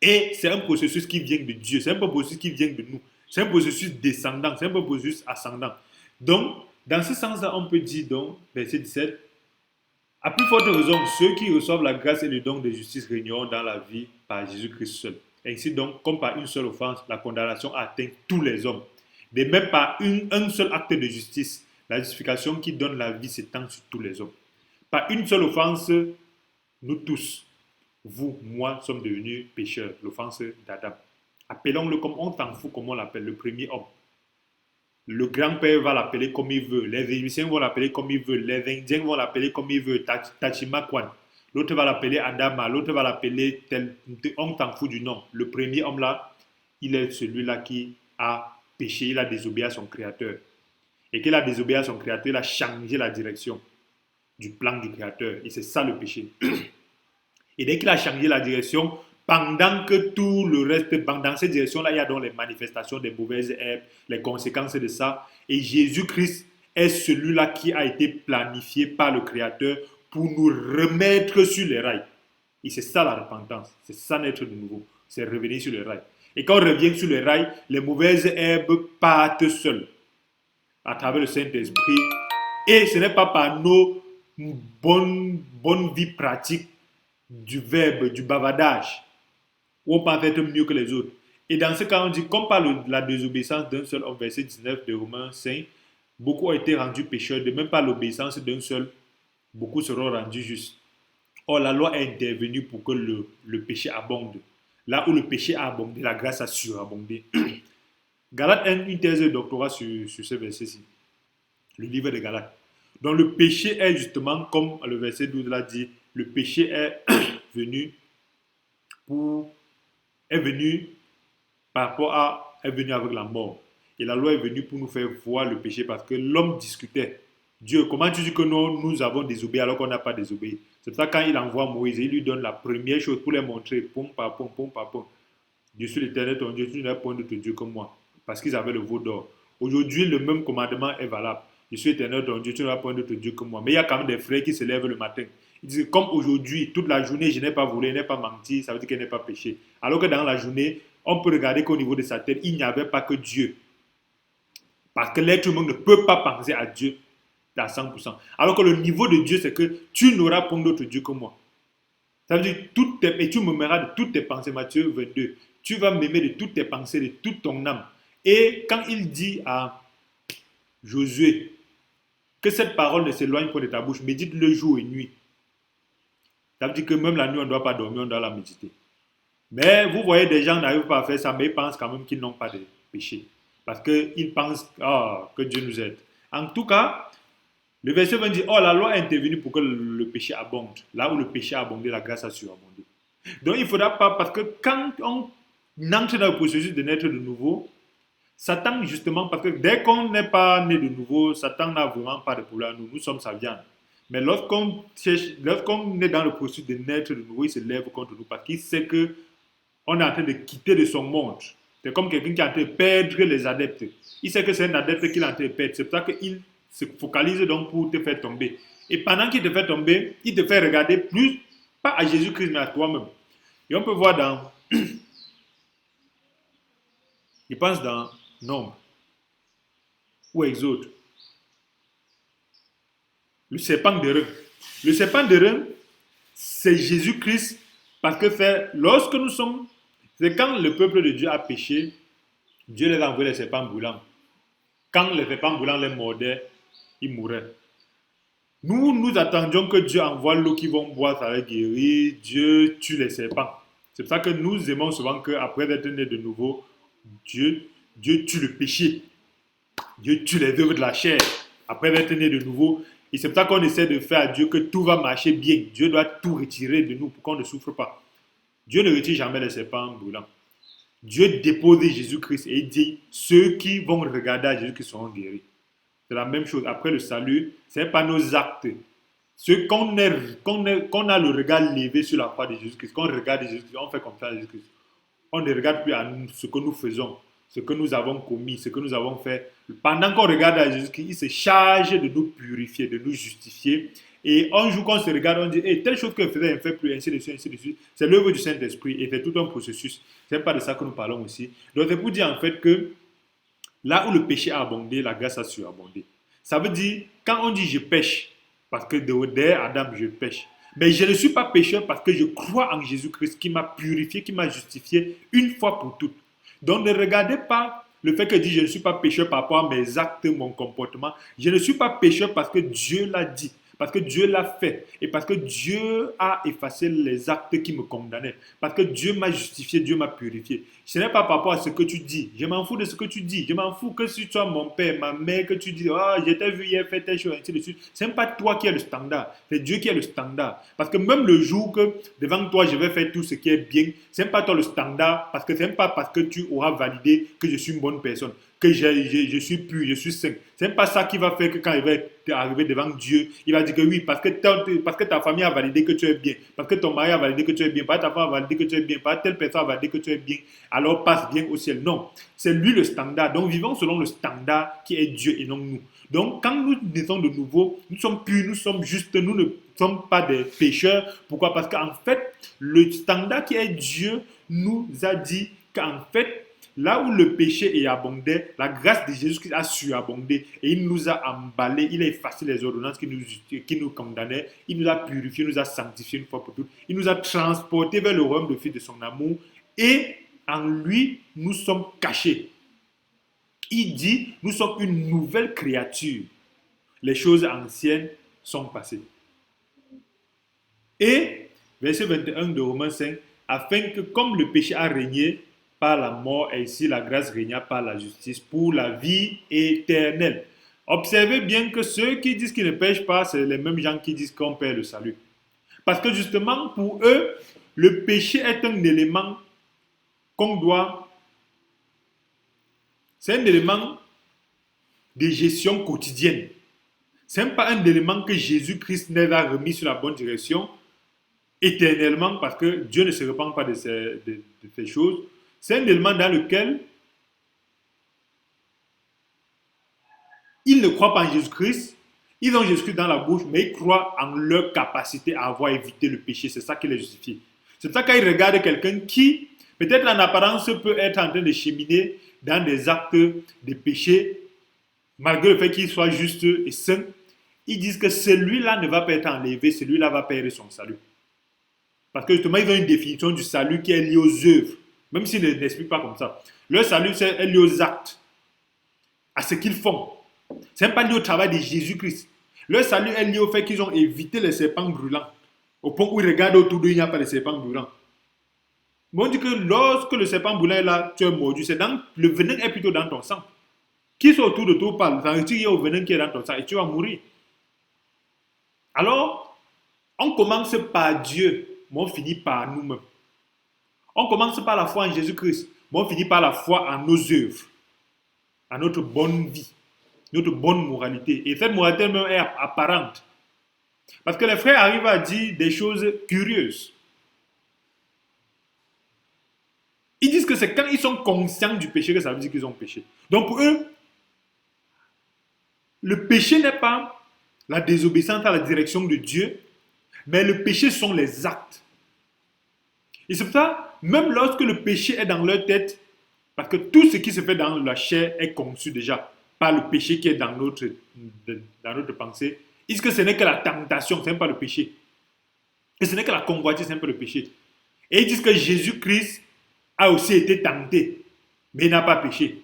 Et c'est un processus qui vient de Dieu, c'est un processus qui vient de nous. C'est un processus descendant, c'est un processus ascendant. Donc, dans ce sens-là, on peut dire donc, verset 17, à plus forte raison, ceux qui reçoivent la grâce et le don de justice régneront dans la vie par Jésus-Christ seul. Ainsi donc, comme par une seule offense, la condamnation atteint tous les hommes. De même par un seul acte de justice, la justification qui donne la vie s'étend sur tous les hommes. Par une seule offense, nous tous, vous, moi, sommes devenus pécheurs. L'offense d'Adam. Appelons-le comme on s'en fout, comme on l'appelle, le premier homme. Le grand-père va l'appeler comme il veut. Les Égyptiens vont l'appeler comme ils veulent. Les Indiens vont l'appeler comme ils veulent. Tachimakwan. L'autre va l'appeler Adama. L'autre va l'appeler tel. On s'en fout du nom. Le premier homme là, il est celui-là qui a péché. Il a désobéi à son créateur. Et qu'il a désobéi à son créateur, il a changé la direction du plan du créateur. Et c'est ça le péché. Et dès qu'il a changé la direction, pendant que tout le reste, dans cette direction-là, il y a donc les manifestations des mauvaises herbes, les conséquences de ça. Et Jésus-Christ est celui-là qui a été planifié par le Créateur pour nous remettre sur les rails. Et c'est ça la repentance, c'est ça naître de nouveau, c'est revenir sur les rails. Et quand on revient sur les rails, les mauvaises herbes partent seules à travers le Saint-Esprit. Et ce n'est pas par nos bonnes vies pratiques du verbe, du bavardage, où on peut être mieux que les autres. Et dans ce cas, on dit, comme par la désobéissance d'un seul homme, verset 19 de Romains 5, beaucoup ont été rendus pécheurs, de même par l'obéissance d'un seul, beaucoup seront rendus justes. Or, la loi est intervenue pour que le péché abonde. Là où le péché a abondé, la grâce a surabondé. Galates a une thèse de doctorat sur ce verset-ci, le livre de Galates. Donc le péché est justement, comme le verset 12 l'a dit, le péché est venu est venu avec la mort. Et la loi est venue pour nous faire voir le péché parce que l'homme discutait. Dieu, comment tu dis que nous avons désobéi alors qu'on n'a pas désobéi? C'est ça quand il envoie Moïse, il lui donne la première chose pour les montrer. Pom, pa, pom, pom, pa, pom. Je suis l'Éternel ton Dieu, tu n'as point de Dieu comme moi. Parce qu'ils avaient le veau d'or. Aujourd'hui, le même commandement est valable. Je suis l'Éternel ton Dieu, tu n'as point de Dieu comme moi. Mais il y a quand même des frères qui se lèvent le matin. Ils disent, comme aujourd'hui, toute la journée, je n'ai pas volé, je n'ai pas menti, ça veut dire qu'elle n'est pas péché. Alors que dans la journée, on peut regarder qu'au niveau de sa tête, il n'y avait pas que Dieu. Parce que l'être humain ne peut pas penser à Dieu à 100%. Alors que le niveau de Dieu, c'est que tu n'auras point d'autre Dieu que moi. Ça veut dire, et tu m'aimeras de toutes tes pensées, Matthieu 22. Tu vas m'aimer de toutes tes pensées, de toute ton âme. Et quand il dit à Josué que cette parole ne s'éloigne pas de ta bouche, médite le jour et nuit. Ça veut dire que même la nuit, on ne doit pas dormir, on doit la méditer. Mais vous voyez, des gens n'arrivent pas à faire ça, mais ils pensent quand même qu'ils n'ont pas de péché. Parce qu'ils pensent que Dieu nous aide. En tout cas, le verset 20 dit, la loi est intervenue pour que le péché abonde. Là où le péché a abondé, la grâce a surabondé. Donc il ne faudra pas, parce que quand on entre dans le processus de naître de nouveau, Satan, justement, parce que dès qu'on n'est pas né de nouveau, Satan n'a vraiment pas de problème. Nous sommes sa viande. Mais lorsqu'on est dans le processus de naître de nouveau, il se lève contre nous parce qu'il sait qu'on est en train de quitter de son monde. C'est comme quelqu'un qui est en train de perdre les adeptes. Il sait que c'est un adepte qu'il est en train de perdre. C'est pour ça qu'il se focalise donc pour te faire tomber. Et pendant qu'il te fait tomber, il te fait regarder plus, pas à Jésus-Christ, mais à toi-même. Et on peut voir dans, je pense dans Nombre ou Exode, le serpent de rein. Le serpent de rein, c'est Jésus-Christ, parce que lorsque nous sommes, c'est quand le peuple de Dieu a péché, Dieu les a envoyé les serpents brûlants. Quand les serpents brûlants les mordaient, ils mouraient. Nous attendions que Dieu envoie l'eau qui vont boire, ça va guérir. Dieu tue les serpents. C'est pour ça que nous aimons souvent qu'après être né de nouveau, Dieu, Dieu tue le péché. Dieu tue les œuvres de la chair. Après être né de nouveau, et c'est pour ça qu'on essaie de faire à Dieu que tout va marcher bien. Dieu doit tout retirer de nous pour qu'on ne souffre pas. Dieu ne retire jamais les serpents brûlants. Dieu dépose Jésus-Christ et il dit, ceux qui vont regarder à Jésus-Christ seront guéris. C'est la même chose. Après le salut, ce n'est pas nos actes. Ce qu'on a le regard levé sur la croix de Jésus-Christ, qu'on regarde Jésus-Christ, on fait comme ça à Jésus-Christ. On ne regarde plus à ce que nous faisons, ce que nous avons commis, ce que nous avons fait. Pendant qu'on regarde à Jésus-Christ, il se charge de nous purifier, de nous justifier. Et un jour, quand on se regarde, on dit, hey, telle chose que je faisais, elle ne fait plus, ainsi de suite, ainsi de suite. C'est l'œuvre du Saint-Esprit et c'est tout un processus. Ce n'est pas de ça que nous parlons aussi. Donc, c'est pour dire en fait que là où le péché a abondé, la grâce a surabondé. Ça veut dire, quand on dit je pêche, parce que derrière Adam, je pêche. Mais je ne suis pas pécheur parce que je crois en Jésus-Christ qui m'a purifié, qui m'a justifié une fois pour toutes. Donc ne regardez pas le fait que je dis je ne suis pas pécheur par rapport à mes actes, mon comportement. Je ne suis pas pécheur parce que Dieu l'a dit, parce que Dieu l'a fait et parce que Dieu a effacé les actes qui me condamnaient. Parce que Dieu m'a justifié, Dieu m'a purifié. Ce n'est pas par rapport à ce que tu dis. Je m'en fous de ce que tu dis. Je m'en fous que si tu sois mon père, ma mère, que tu dis, oh, je t'ai vu hier faire telle chose, ainsi de suite. Ce n'est pas toi qui es le standard. C'est Dieu qui est le standard. Parce que même le jour que devant toi, je vais faire tout ce qui est bien, ce n'est pas toi le standard. Parce que ce n'est pas parce que tu auras validé que je suis une bonne personne, que je suis pur, je suis saint. Ce n'est pas ça qui va faire que quand il va arriver devant Dieu, il va dire que oui, parce que ta famille a validé que tu es bien, parce que ton mari a validé que tu es bien, parce que ta femme a validé que tu es bien, parce que telle personne a validé que tu es bien, alors passe bien au ciel. Non, c'est lui le standard. Donc vivons selon le standard qui est Dieu et non nous. Donc quand nous naissons de nouveau, nous sommes purs, nous sommes justes, nous ne sommes pas des pécheurs. Pourquoi? Parce qu'en fait, le standard qui est Dieu nous a dit qu'en fait, là où le péché est abondé, la grâce de Jésus-Christ a surabondé et il nous a emballés, il a effacé les ordonnances qui nous condamnaient, il nous a purifiés, il nous a sanctifiés une fois pour toutes, il nous a transportés vers le royaume de Fils de son amour et en lui, nous sommes cachés. Il dit, nous sommes une nouvelle créature. Les choses anciennes sont passées. Et, verset 21 de Romains 5, afin que comme le péché a régné par la mort, ainsi la grâce régna par la justice pour la vie éternelle. Observez bien que ceux qui disent qu'ils ne pêchent pas, c'est les mêmes gens qui disent qu'on perd le salut. Parce que justement, pour eux, le péché est un élément qu'on doit... C'est un élément de gestion quotidienne. Ce n'est pas un élément que Jésus-Christ nous a remis sur la bonne direction éternellement parce que Dieu ne se repent pas de ces choses. C'est un élément dans lequel ils ne croient pas en Jésus-Christ. Ils ont Jésus-Christ dans la bouche, mais ils croient en leur capacité à avoir évité le péché. C'est ça qui les justifie. C'est pour ça quand ils regardent quelqu'un qui, peut-être en apparence, peut être en train de cheminer dans des actes de péché, malgré le fait qu'il soit juste et saint, ils disent que celui-là ne va pas être enlevé, celui-là va perdre son salut. Parce que justement, ils ont une définition du salut qui est liée aux œuvres, même s'ils ne l'expliquent pas comme ça. Leur salut, c'est lié aux actes, à ce qu'ils font. Ce n'est pas lié au travail de Jésus-Christ. Leur salut est lié au fait qu'ils ont évité les serpents brûlants. Au point où ils regardent autour d'eux, il n'y a pas de serpents brûlants. Mais on dit que lorsque le serpent brûlant est là, tu es mordu. Le venin est plutôt dans ton sang. Qui sont autour de toi parle, ça veut dire qu'il y a au venin qui est dans ton sang et tu vas mourir. Alors, on commence par Dieu, mais on finit par nous-mêmes. On commence par la foi en Jésus-Christ, mais on finit par la foi en nos œuvres, à notre bonne vie, notre bonne moralité. Et cette moralité même est apparente. Parce que les frères arrivent à dire des choses curieuses. Ils disent que c'est quand ils sont conscients du péché que ça veut dire qu'ils ont péché. Donc pour eux, le péché n'est pas la désobéissance à la direction de Dieu, mais le péché sont les actes. Et c'est pour ça, même lorsque le péché est dans leur tête, parce que tout ce qui se fait dans la chair est conçu déjà par le péché qui est dans notre pensée, ils disent que ce n'est que la tentation, ce n'est pas le péché. Et ce n'est que la convoitise, ce n'est pas le péché. Et ils disent que Jésus-Christ a aussi été tenté, mais il n'a pas péché.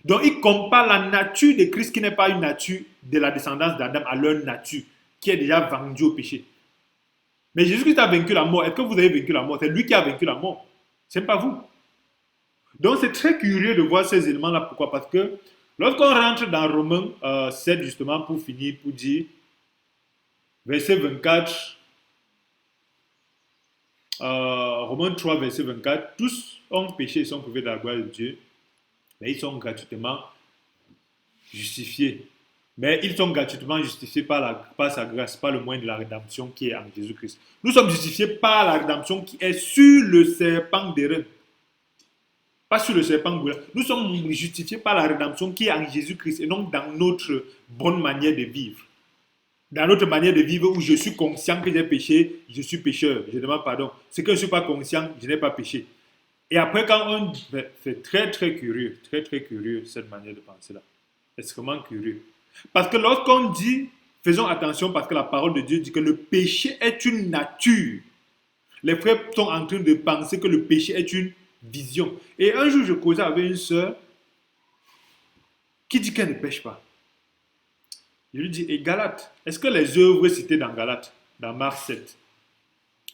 Donc, ils comparent la nature de Christ, qui n'est pas une nature de la descendance d'Adam, à leur nature, qui est déjà vendu au péché. Mais Jésus-Christ a vaincu la mort. Est-ce que vous avez vaincu la mort? C'est lui qui a vaincu la mort. Ce n'est pas vous. Donc c'est très curieux de voir ces éléments-là. Pourquoi? Parce que lorsqu'on rentre dans Romains 7, justement, pour finir, pour dire, verset 24, Romains 3, verset 24, tous ont péché et sont privés de la gloire de Dieu, mais ils sont gratuitement justifiés. Mais ils sont gratuitement justifiés par sa grâce, par le moyen de la rédemption qui est en Jésus-Christ. Nous sommes justifiés par la rédemption qui est sur le serpent d'airain. Pas sur le serpent goulard. Nous sommes justifiés par la rédemption qui est en Jésus-Christ et non dans notre bonne manière de vivre. Dans notre manière de vivre où je suis conscient que j'ai péché, je suis pécheur, je demande pardon. C'est que je ne suis pas conscient, je n'ai pas péché. Et après, quand on... C'est très, très curieux, cette manière de penser-là. Extrêmement curieux. Parce que lorsqu'on dit, faisons attention parce que la parole de Dieu dit que le péché est une nature. Les frères sont en train de penser que le péché est une vision. Et un jour, je causais avec une sœur qui dit qu'elle ne pêche pas. Je lui dis, et Galate, est-ce que les œuvres citées dans Galate, dans Marc 7,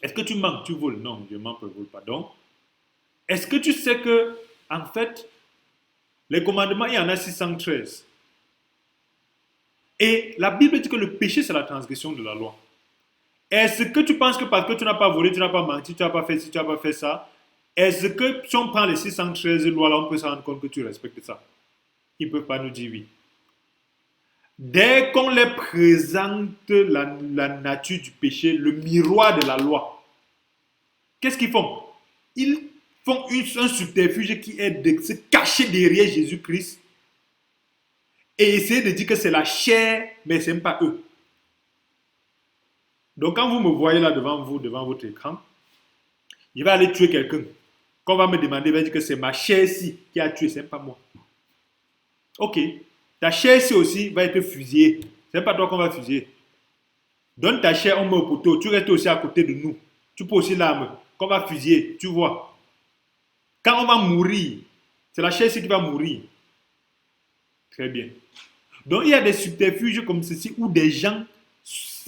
est-ce que tu manques, tu voles? Non, je manque, je vole pas. Donc, est-ce que tu sais que, en fait, les commandements, il y en a 613. Et la Bible dit que le péché, c'est la transgression de la loi. Est-ce que tu penses que parce que tu n'as pas volé, tu n'as pas menti, tu n'as pas fait ci, tu n'as pas fait ça, est-ce que si on prend les 613 lois-là, on peut se rendre compte que tu respectes ça? Ils ne peuvent pas nous dire oui. Dès qu'on les présente la nature du péché, le miroir de la loi, qu'est-ce qu'ils font? Ils font un subterfuge qui est de se cacher derrière Jésus-Christ et essayer de dire que c'est la chair, mais ce n'est pas eux. Donc quand vous me voyez là devant vous, devant votre écran, je vais aller tuer quelqu'un. Quand on va me demander, il va dire que c'est ma chair-ci qui a tué, ce n'est pas moi. Ok, ta chair-ci aussi va être fusillée. Ce n'est pas toi qu'on va fusiller. Donne ta chair, on met au poteau, tu restes aussi à côté de nous. Tu peux aussi l'arme qu'on va fusiller, tu vois. Quand on va mourir, c'est la chair-ci qui va mourir. Très bien. Donc il y a des subterfuges comme ceci où des gens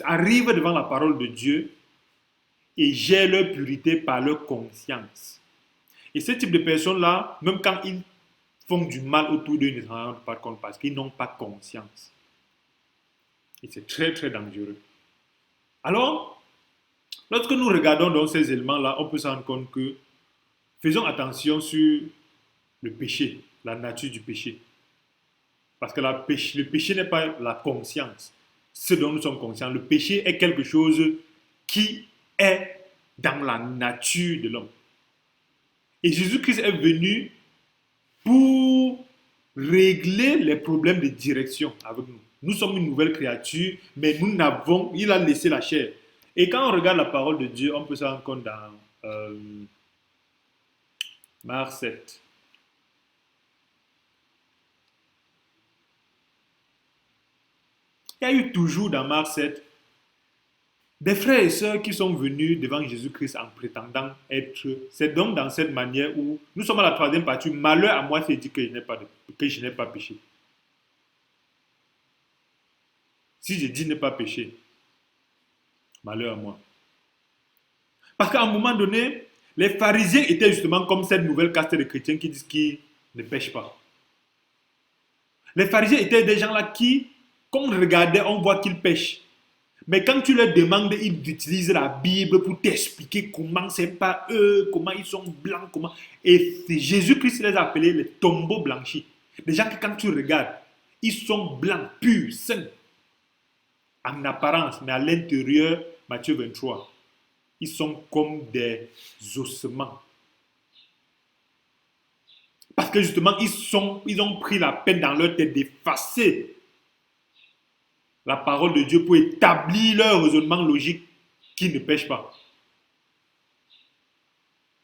arrivent devant la parole de Dieu et gèrent leur pureté par leur conscience. Et ce type de personnes-là, même quand ils font du mal autour d'eux, ils ne se rendent pas compte parce qu'ils n'ont pas conscience. Et c'est très, très dangereux. Alors, lorsque nous regardons dans ces éléments-là, on peut se rendre compte que faisons attention sur le péché, la nature du péché. Parce que le péché n'est pas la conscience, ce dont nous sommes conscients. Le péché est quelque chose qui est dans la nature de l'homme. Et Jésus-Christ est venu pour régler les problèmes de direction avec nous. Nous sommes une nouvelle créature, mais il a laissé la chair. Et quand on regarde la parole de Dieu, on peut se rendre compte dans Marc 7. Il y a eu toujours dans Marc 7 des frères et sœurs qui sont venus devant Jésus-Christ en prétendant être... C'est donc dans cette manière où nous sommes à la troisième partie. Malheur à moi, c'est dit que je n'ai pas péché. Si je dis ne pas pécher, malheur à moi. Parce qu'à un moment donné, les pharisiens étaient justement comme cette nouvelle caste de chrétiens qui disent qu'ils ne pêchent pas. Les pharisiens étaient des gens là qui, quand on regardait, on voit qu'ils pêchent. Mais quand tu leur demandes, ils utilisent la Bible pour t'expliquer comment c'est pas eux, comment ils sont blancs, comment... Et Jésus-Christ les a appelés les tombeaux blanchis. Des gens que quand tu regardes, ils sont blancs, purs, sains. En apparence, mais à l'intérieur, Matthieu 23, ils sont comme des ossements. Parce que justement, ils ont pris la peine dans leur tête d'effacer la parole de Dieu pour établir leur raisonnement logique qui ne pêche pas.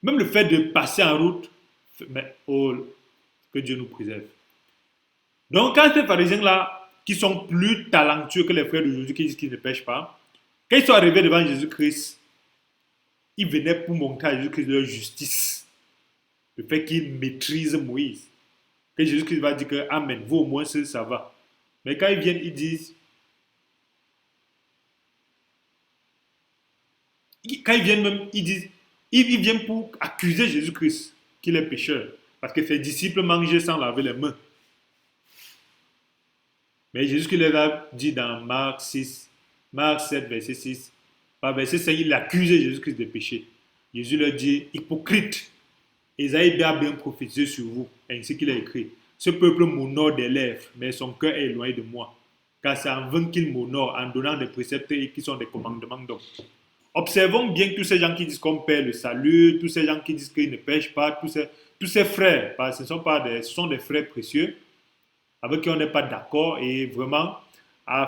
Même le fait de passer en route, mais oh, que Dieu nous préserve. Donc, quand ces pharisiens-là, qui sont plus talentueux que les frères d'aujourd'hui qui disent qu'ils ne pêchent pas, quand ils sont arrivés devant Jésus-Christ, ils venaient pour montrer à Jésus-Christ leur justice. Le fait qu'ils maîtrisent Moïse. Que Jésus-Christ va dire que Amen, vous au moins ça va. Mais quand ils viennent, ils disent Quand ils viennent même, ils disent, ils viennent pour accuser Jésus-Christ qu'il est pécheur. Parce que ses disciples mangeaient sans laver les mains. Mais Jésus qui leur a dit dans Marc 6, Marc 7, verset 6, par verset 5, il accusait Jésus-Christ de péché. Jésus leur dit, hypocrite, Ésaïe a bien prophétisé sur vous, ainsi qu'il a écrit. Ce peuple m'honore des lèvres, mais son cœur est éloigné de moi. Car c'est en vain qu'il m'honore en donnant des préceptes qui sont des commandements d'hommes. Observons bien tous ces gens qui disent qu'on perd le salut, tous ces gens qui disent qu'ils ne pêchent pas, tous ces frères, ce sont des frères précieux avec qui on n'est pas d'accord et vraiment,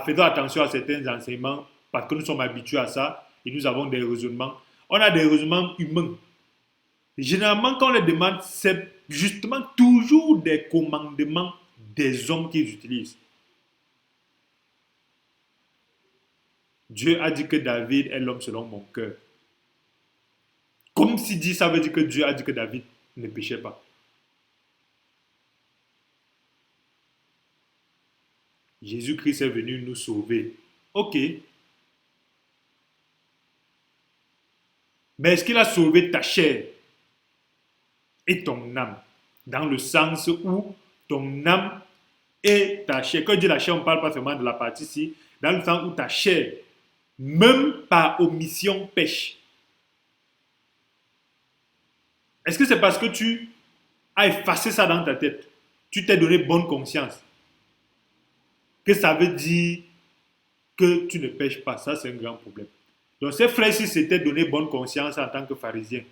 faisons attention à certains enseignements parce que nous sommes habitués à ça et nous avons des raisonnements. On a des raisonnements humains. Généralement, quand on les demande, c'est justement toujours des commandements des hommes qu'ils utilisent. Dieu a dit que David est l'homme selon mon cœur. Comme s'il dit, ça veut dire que Dieu a dit que David ne péchait pas. Jésus-Christ est venu nous sauver. Ok. Mais est-ce qu'il a sauvé ta chair et ton âme? Dans le sens où ton âme et ta chair. Quand je dis la chair, on ne parle pas seulement de la partie ici. Dans le sens où ta chair, même par omission, pêche. Est-ce que c'est parce que tu as effacé ça dans ta tête? Tu t'es donné bonne conscience que ça veut dire que tu ne pêches pas. Ça, c'est un grand problème. Donc, ces frères-ci s'étaient donné bonne conscience en tant que pharisiens.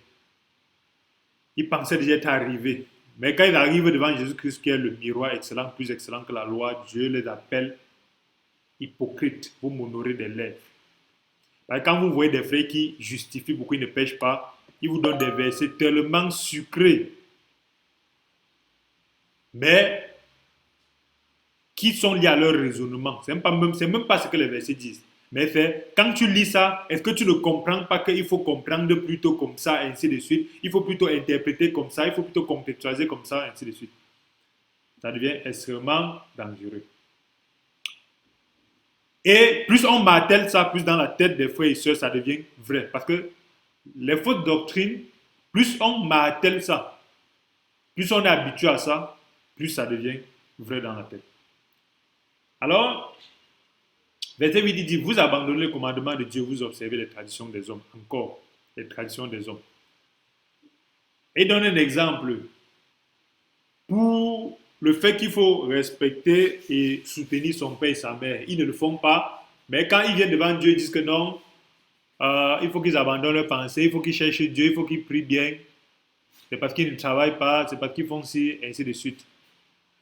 Ils pensaient déjà être arrivés. Mais quand ils arrivent devant Jésus-Christ, qui est le miroir excellent, plus excellent que la loi, Dieu les appelle hypocrites. Vous m'honorez des lèvres. Quand vous voyez des frères qui justifient pourquoi ils ne pêchent pas, ils vous donnent des versets tellement sucrés, mais qui sont liés à leur raisonnement. Ce n'est même pas ce que les versets disent. Mais quand tu lis ça, est-ce que tu ne comprends pas qu'il faut comprendre plutôt comme ça, ainsi de suite? Il faut plutôt interpréter comme ça, il faut plutôt contextualiser comme ça, ainsi de suite. Ça devient extrêmement dangereux. Et plus on martèle ça, plus dans la tête des frères et sœurs, ça devient vrai. Parce que les fausses doctrines, plus on martèle ça, plus on est habitué à ça, plus ça devient vrai dans la tête. Alors, verset 8 dit, vous abandonnez le commandement de Dieu, vous observez les traditions des hommes. Encore, les traditions des hommes. Et donne un exemple pour le fait qu'il faut respecter et soutenir son père et sa mère. Ils ne le font pas, mais quand ils viennent devant Dieu, ils disent que non, il faut qu'ils abandonnent leurs pensées, il faut qu'ils cherchent Dieu, il faut qu'ils prient bien. C'est parce qu'ils ne travaillent pas, c'est parce qu'ils font ci, ainsi de suite.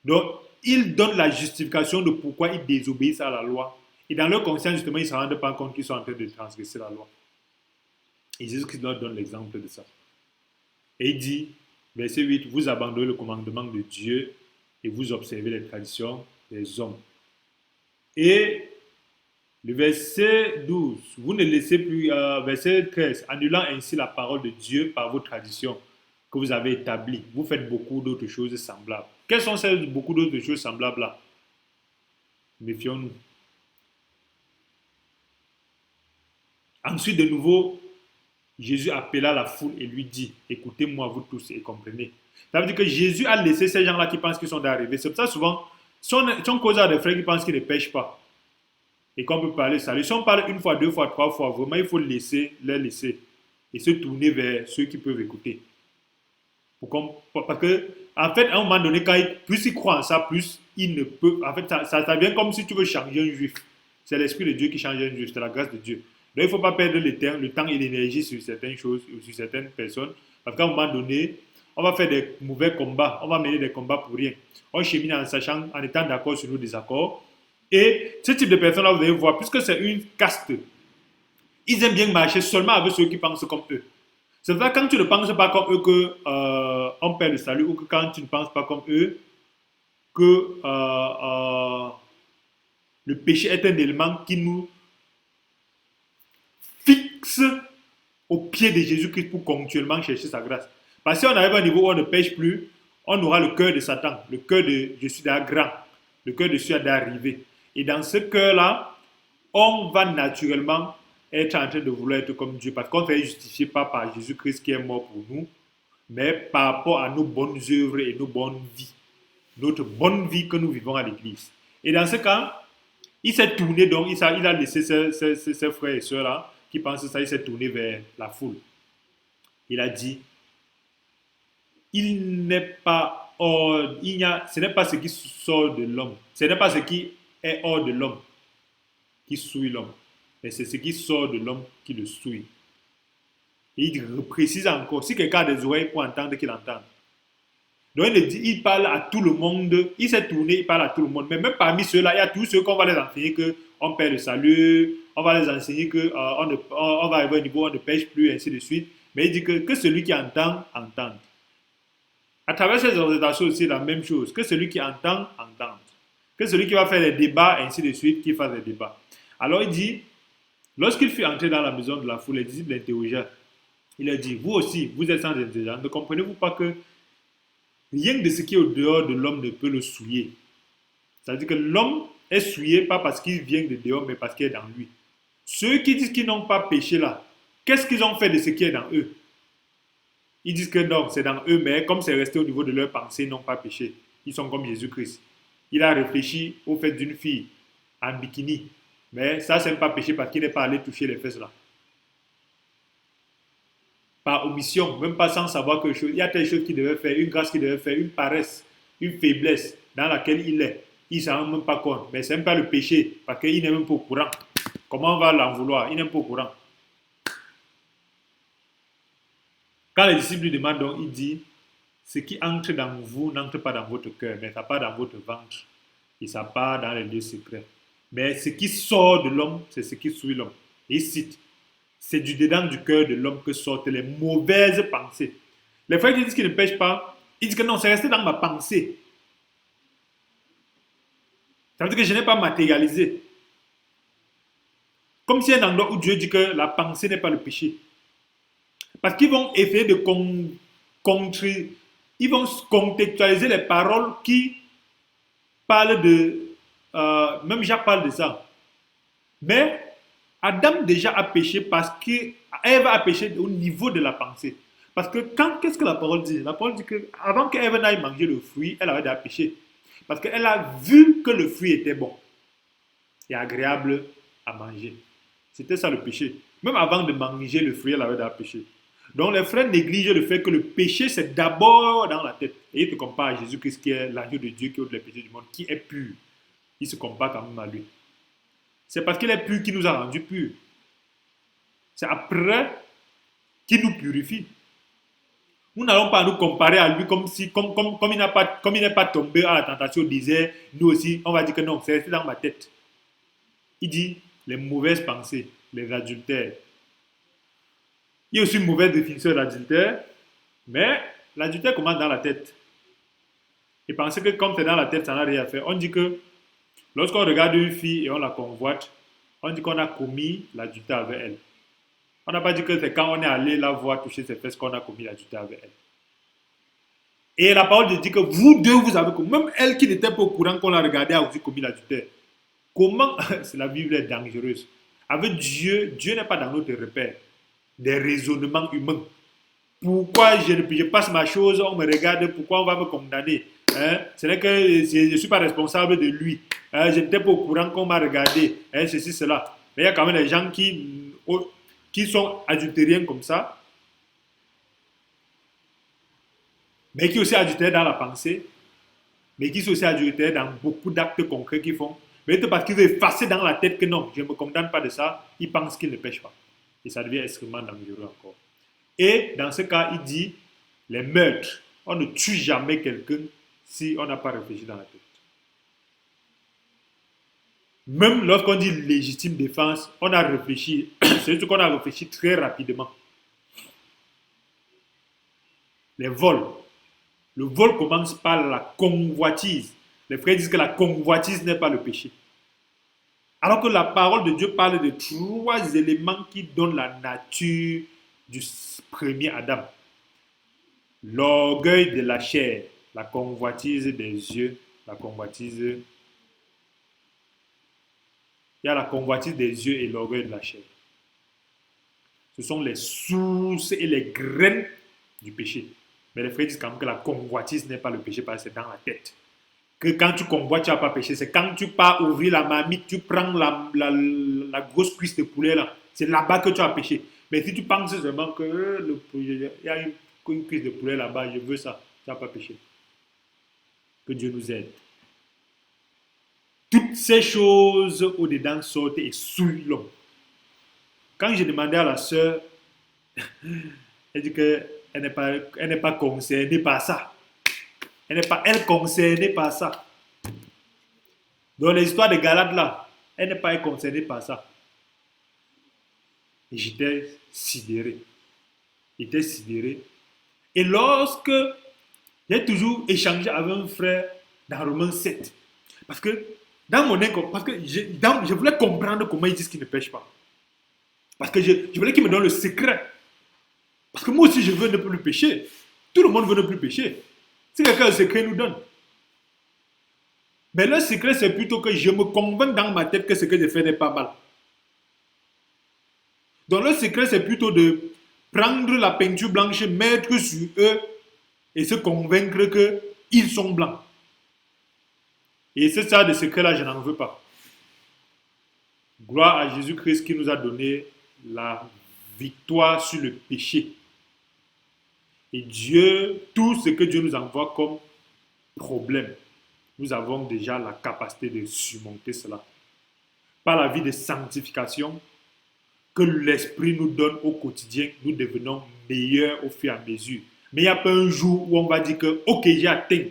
Donc, ils donnent la justification de pourquoi ils désobéissent à la loi. Et dans leur conscience, justement, ils ne se rendent pas compte qu'ils sont en train de transgresser la loi. Et Jésus-Christ leur donne l'exemple de ça. Et il dit, verset 8, vous abandonnez le commandement de Dieu et vous observez les traditions des hommes. Et le verset 12, vous ne laissez plus, verset 13, annulant ainsi la parole de Dieu par vos traditions que vous avez établies. Vous faites beaucoup d'autres choses semblables. Quelles sont ces beaucoup d'autres choses semblables là? Méfions-nous. Ensuite, de nouveau, Jésus appela la foule et lui dit, écoutez-moi vous tous et comprenez. Ça veut dire que Jésus a laissé ces gens-là qui pensent qu'ils sont d'arriver. C'est pour ça souvent, si on cause à des frères qui pensent qu'ils ne pêchent pas et qu'on peut parler ça, si on parle une fois, deux fois, trois fois, vraiment il faut les laisser et se tourner vers ceux qui peuvent écouter. Parce que, en fait, à un moment donné, plus ils croient en ça, plus ils ne peuvent. En fait, ça vient comme si tu veux changer un juif. C'est l'Esprit de Dieu qui change un juif, c'est la grâce de Dieu. Donc, il ne faut pas perdre le temps et l'énergie sur certaines choses ou sur certaines personnes. Parce qu'à un moment donné, on va faire des mauvais combats. On va mener des combats pour rien. On chemine en sachant, en étant d'accord sur nos désaccords. Et ce type de personnes-là, vous allez voir, puisque c'est une caste, ils aiment bien marcher seulement avec ceux qui pensent comme eux. C'est vrai, quand tu ne penses pas comme eux qu'on perd le salut, ou que quand tu ne penses pas comme eux, que le péché est un élément qui nous fixe au pied de Jésus-Christ pour continuellement chercher sa grâce. Parce que si on arrive à un niveau où on ne pêche plus, on aura le cœur de Satan, le cœur de je suis déjà grand, le cœur de je suis d'arriver. Et dans ce cœur-là, on va naturellement être en train de vouloir être comme Dieu, parce qu'on ne fait justifier pas par Jésus-Christ qui est mort pour nous, mais par rapport à nos bonnes œuvres et nos bonnes vies, notre bonne vie que nous vivons à l'église. Et dans ce cas, il s'est tourné, donc il a laissé ses frères et sœurs là, qui pensent ça, il s'est tourné vers la foule. Il a dit, il n'est pas hors, ce n'est pas ce qui sort de l'homme, ce n'est pas ce qui est hors de l'homme qui souille l'homme, mais c'est ce qui sort de l'homme qui le souille. Et il précise encore, si quelqu'un a des oreilles pour entendre, qu'il entende. Donc il parle à tout le monde, il s'est tourné, il parle à tout le monde. Mais même parmi ceux-là, il y a tous ceux qu'on va les enseigner qu'on perd le salut, on va les enseigner qu'on on va arriver au niveau où on ne pêche plus, et ainsi de suite. Mais il dit que celui qui entend, entende. À travers ces exhortations aussi, la même chose. Que celui qui entend, entende. Que celui qui va faire des débats, ainsi de suite, qui fasse des débats. Alors il dit, lorsqu'il fut entré dans la maison de la foule, les disciples l'interrogèrent. Il a dit, vous aussi, vous êtes sans intelligence. Ne comprenez-vous pas que rien de ce qui est au dehors de l'homme ne peut le souiller. C'est-à-dire que l'homme est souillé pas parce qu'il vient de dehors, mais parce qu'il est dans lui. Ceux qui disent qu'ils n'ont pas péché là, qu'est-ce qu'ils ont fait de ce qui est dans eux? Ils disent que non, c'est dans eux, mais comme c'est resté au niveau de leur pensée, ils n'ont pas péché. Ils sont comme Jésus-Christ. Il a réfléchi au fait d'une fille en bikini. Mais ça, c'est pas péché parce qu'il n'est pas allé toucher les fesses là. Par omission, même pas sans savoir quelque chose. Il y a telle chose qu'il devait faire, une grâce qu'il devait faire, une paresse, une faiblesse dans laquelle il est. Il ne s'en rend même pas compte. Mais ce n'est pas le péché, parce qu'il n'est même pas au courant. Comment on va l'en vouloir? Il n'est même pas au courant. Quand les disciples lui demandent, donc, il dit, ce qui entre dans vous n'entre pas dans votre cœur, mais ça part dans votre ventre. Et ça part dans les lieux secrets. Mais ce qui sort de l'homme, c'est ce qui suit l'homme. Et il cite, c'est du dedans du cœur de l'homme que sortent les mauvaises pensées. Les frères qui disent qu'ils ne pêchent pas, ils disent que non, c'est resté dans ma pensée. Ça veut dire que je n'ai pas matérialisé. Comme s'il y a un endroit où Dieu dit que la pensée n'est pas le péché. Parce qu'ils vont essayer de ils vont contextualiser les paroles qui parlent de... même Jacques parle de ça. Mais Adam déjà a péché parce qu'Ève a péché au niveau de la pensée. Parce que qu'est-ce que la parole dit? La parole dit qu'avant qu'Ève n'aille manger le fruit, elle avait déjà péché. Parce qu'elle a vu que le fruit était bon et agréable à manger. C'était ça le péché. Même avant de manger le fruit, elle avait déjà péché. Donc les frères négligent le fait que le péché, c'est d'abord dans la tête. Et ils te comparent à Jésus-Christ qui est l'agneau de Dieu qui ôte les péchés du monde, qui est pur. Ils se comparent quand même à lui. C'est parce qu'il est pur qu'il nous a rendus purs. C'est après qu'il nous purifie. Nous n'allons pas nous comparer à lui comme il n'est pas tombé à la tentation au désert. Nous aussi, on va dire que non, c'est resté dans ma tête. Il dit les mauvaises pensées, les adultères. Il y a aussi une mauvaise définition de l'adultère, mais l'adultère commence dans la tête. Et penser que comme c'est dans la tête, ça n'a rien à faire. On dit que lorsqu'on regarde une fille et on la convoite, on dit qu'on a commis l'adultère avec elle. On n'a pas dit que c'est quand on est allé la voir toucher ses fesses qu'on a commis l'adultère avec elle. Et la parole dit que vous deux, vous avez commis. Même elle qui n'était pas au courant qu'on l'a regardée a aussi commis l'adultère. Comment la Bible est dangereuse. Avec Dieu, Dieu n'est pas dans notre repère. Des raisonnements humains. Pourquoi je passe ma chose, on me regarde, pourquoi on va me condamner? Ce n'est que je ne suis pas responsable de lui. Je n'étais pas au courant qu'on m'a regardé. Ceci, cela. Mais il y a quand même des gens qui sont adultériens comme ça, mais qui aussi adultèrent dans la pensée, mais qui sont aussi adultèrent dans beaucoup d'actes concrets qu'ils font. Mais parce qu'ils veulent effacer dans la tête que non, je ne me condamne pas de ça, ils pensent qu'ils ne pêchent pas. Et ça devient extrêmement dangereux encore. Et dans ce cas, il dit, les meurtres, on ne tue jamais quelqu'un si on n'a pas réfléchi dans la tête. Même lorsqu'on dit légitime défense, on a réfléchi, c'est juste qu'on a réfléchi très rapidement. Les vols. Le vol commence par la convoitise. Les frères disent que la convoitise n'est pas le péché. Alors que la parole de Dieu parle de 3 éléments qui donnent la nature du premier Adam. L'orgueil de la chair, la convoitise des yeux, la convoitise... Il y a la convoitise des yeux et l'orgueil de la chair. Ce sont les sources et les graines du péché. Mais les frères disent quand même que la convoitise n'est pas le péché parce que c'est dans la tête. Que quand tu convoites, tu n'as pas péché. C'est quand tu pars ouvrir la marmite, tu prends la grosse cuisse de poulet là. C'est là-bas que tu as péché. Mais si tu penses seulement que il y a une cuisse de poulet là-bas, je veux ça, tu n'as pas péché. Que Dieu nous aide. Toutes ces choses au-dedans sortent et souillent l'homme. Quand j'ai demandé à la sœur, elle dit qu'elle n'est pas concernée par ça. Elle n'est pas elle concernée par ça. Dans l'histoire de Galate là, elle n'est pas concernée par ça. Et j'étais sidéré. J'étais sidéré. Et lorsque j'ai toujours échangé avec un frère dans Romains 7, parce que dans mon parce que je voulais comprendre comment ils disent qu'ils ne pêchent pas. Parce que je voulais qu'il me donne le secret. Parce que moi aussi, je veux ne plus pécher. Tout le monde veut ne plus pécher. Si quelqu'un a un secret, nous donne. Mais le secret, c'est plutôt que je me convainc dans ma tête que ce que je fais n'est pas mal. Donc le secret, c'est plutôt de prendre la peinture blanche, mettre sur eux et se convaincre qu'ils sont blancs. Et c'est ça, de secret-là, je n'en veux pas. Gloire à Jésus-Christ qui nous a donné la victoire sur le péché. Et Dieu, tout ce que Dieu nous envoie comme problème, nous avons déjà la capacité de surmonter cela. Par la vie de sanctification que l'Esprit nous donne au quotidien, nous devenons meilleurs au fur et à mesure. Mais il n'y a pas un jour où on va dire que, ok, j'ai atteint.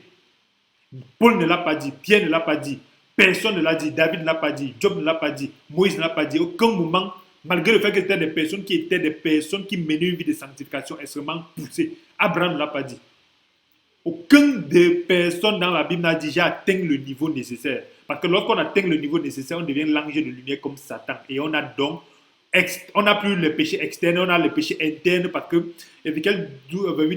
Paul ne l'a pas dit, Pierre ne l'a pas dit, personne ne l'a dit, David ne l'a pas dit, Job ne l'a pas dit, Moïse ne l'a pas dit. Aucun moment, malgré le fait que c'était des personnes qui menaient une vie de sanctification extrêmement poussée, Abraham ne l'a pas dit. Aucune des personnes dans la Bible n'a dit j'ai atteint le niveau nécessaire. Parce que lorsqu'on atteint le niveau nécessaire, on devient l'ange de lumière comme Satan. Et on a donc, on n'a plus le péché externe, on a le péché interne. Parce que Ézéchiel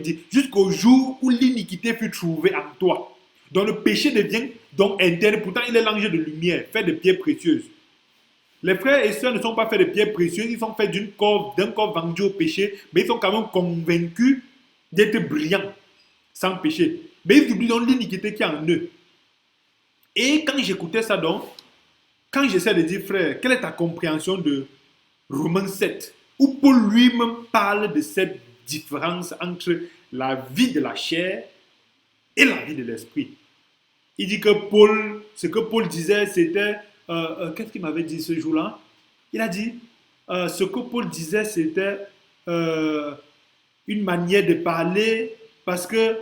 dit jusqu'au jour où l'iniquité fut trouvée en toi. Donc le péché devient donc interne. Pourtant, il est l'ange de lumière, fait de pierres précieuses. Les frères et sœurs ne sont pas faits de pierres précieuses, ils sont faits d'un corps vendu au péché, mais ils sont quand même convaincus d'être brillants, sans péché. Mais ils oublient donc l'iniquité qui est en eux. Et quand j'écoutais ça donc, quand j'essaie de dire, frère, quelle est ta compréhension de Romains 7, où Paul lui-même parle de cette différence entre la vie de la chair et la vie de l'esprit. Il dit que ce que Paul disait, c'était, qu'est-ce qu'il m'avait dit ce jour-là? Il a dit, ce que Paul disait, c'était une manière de parler, parce que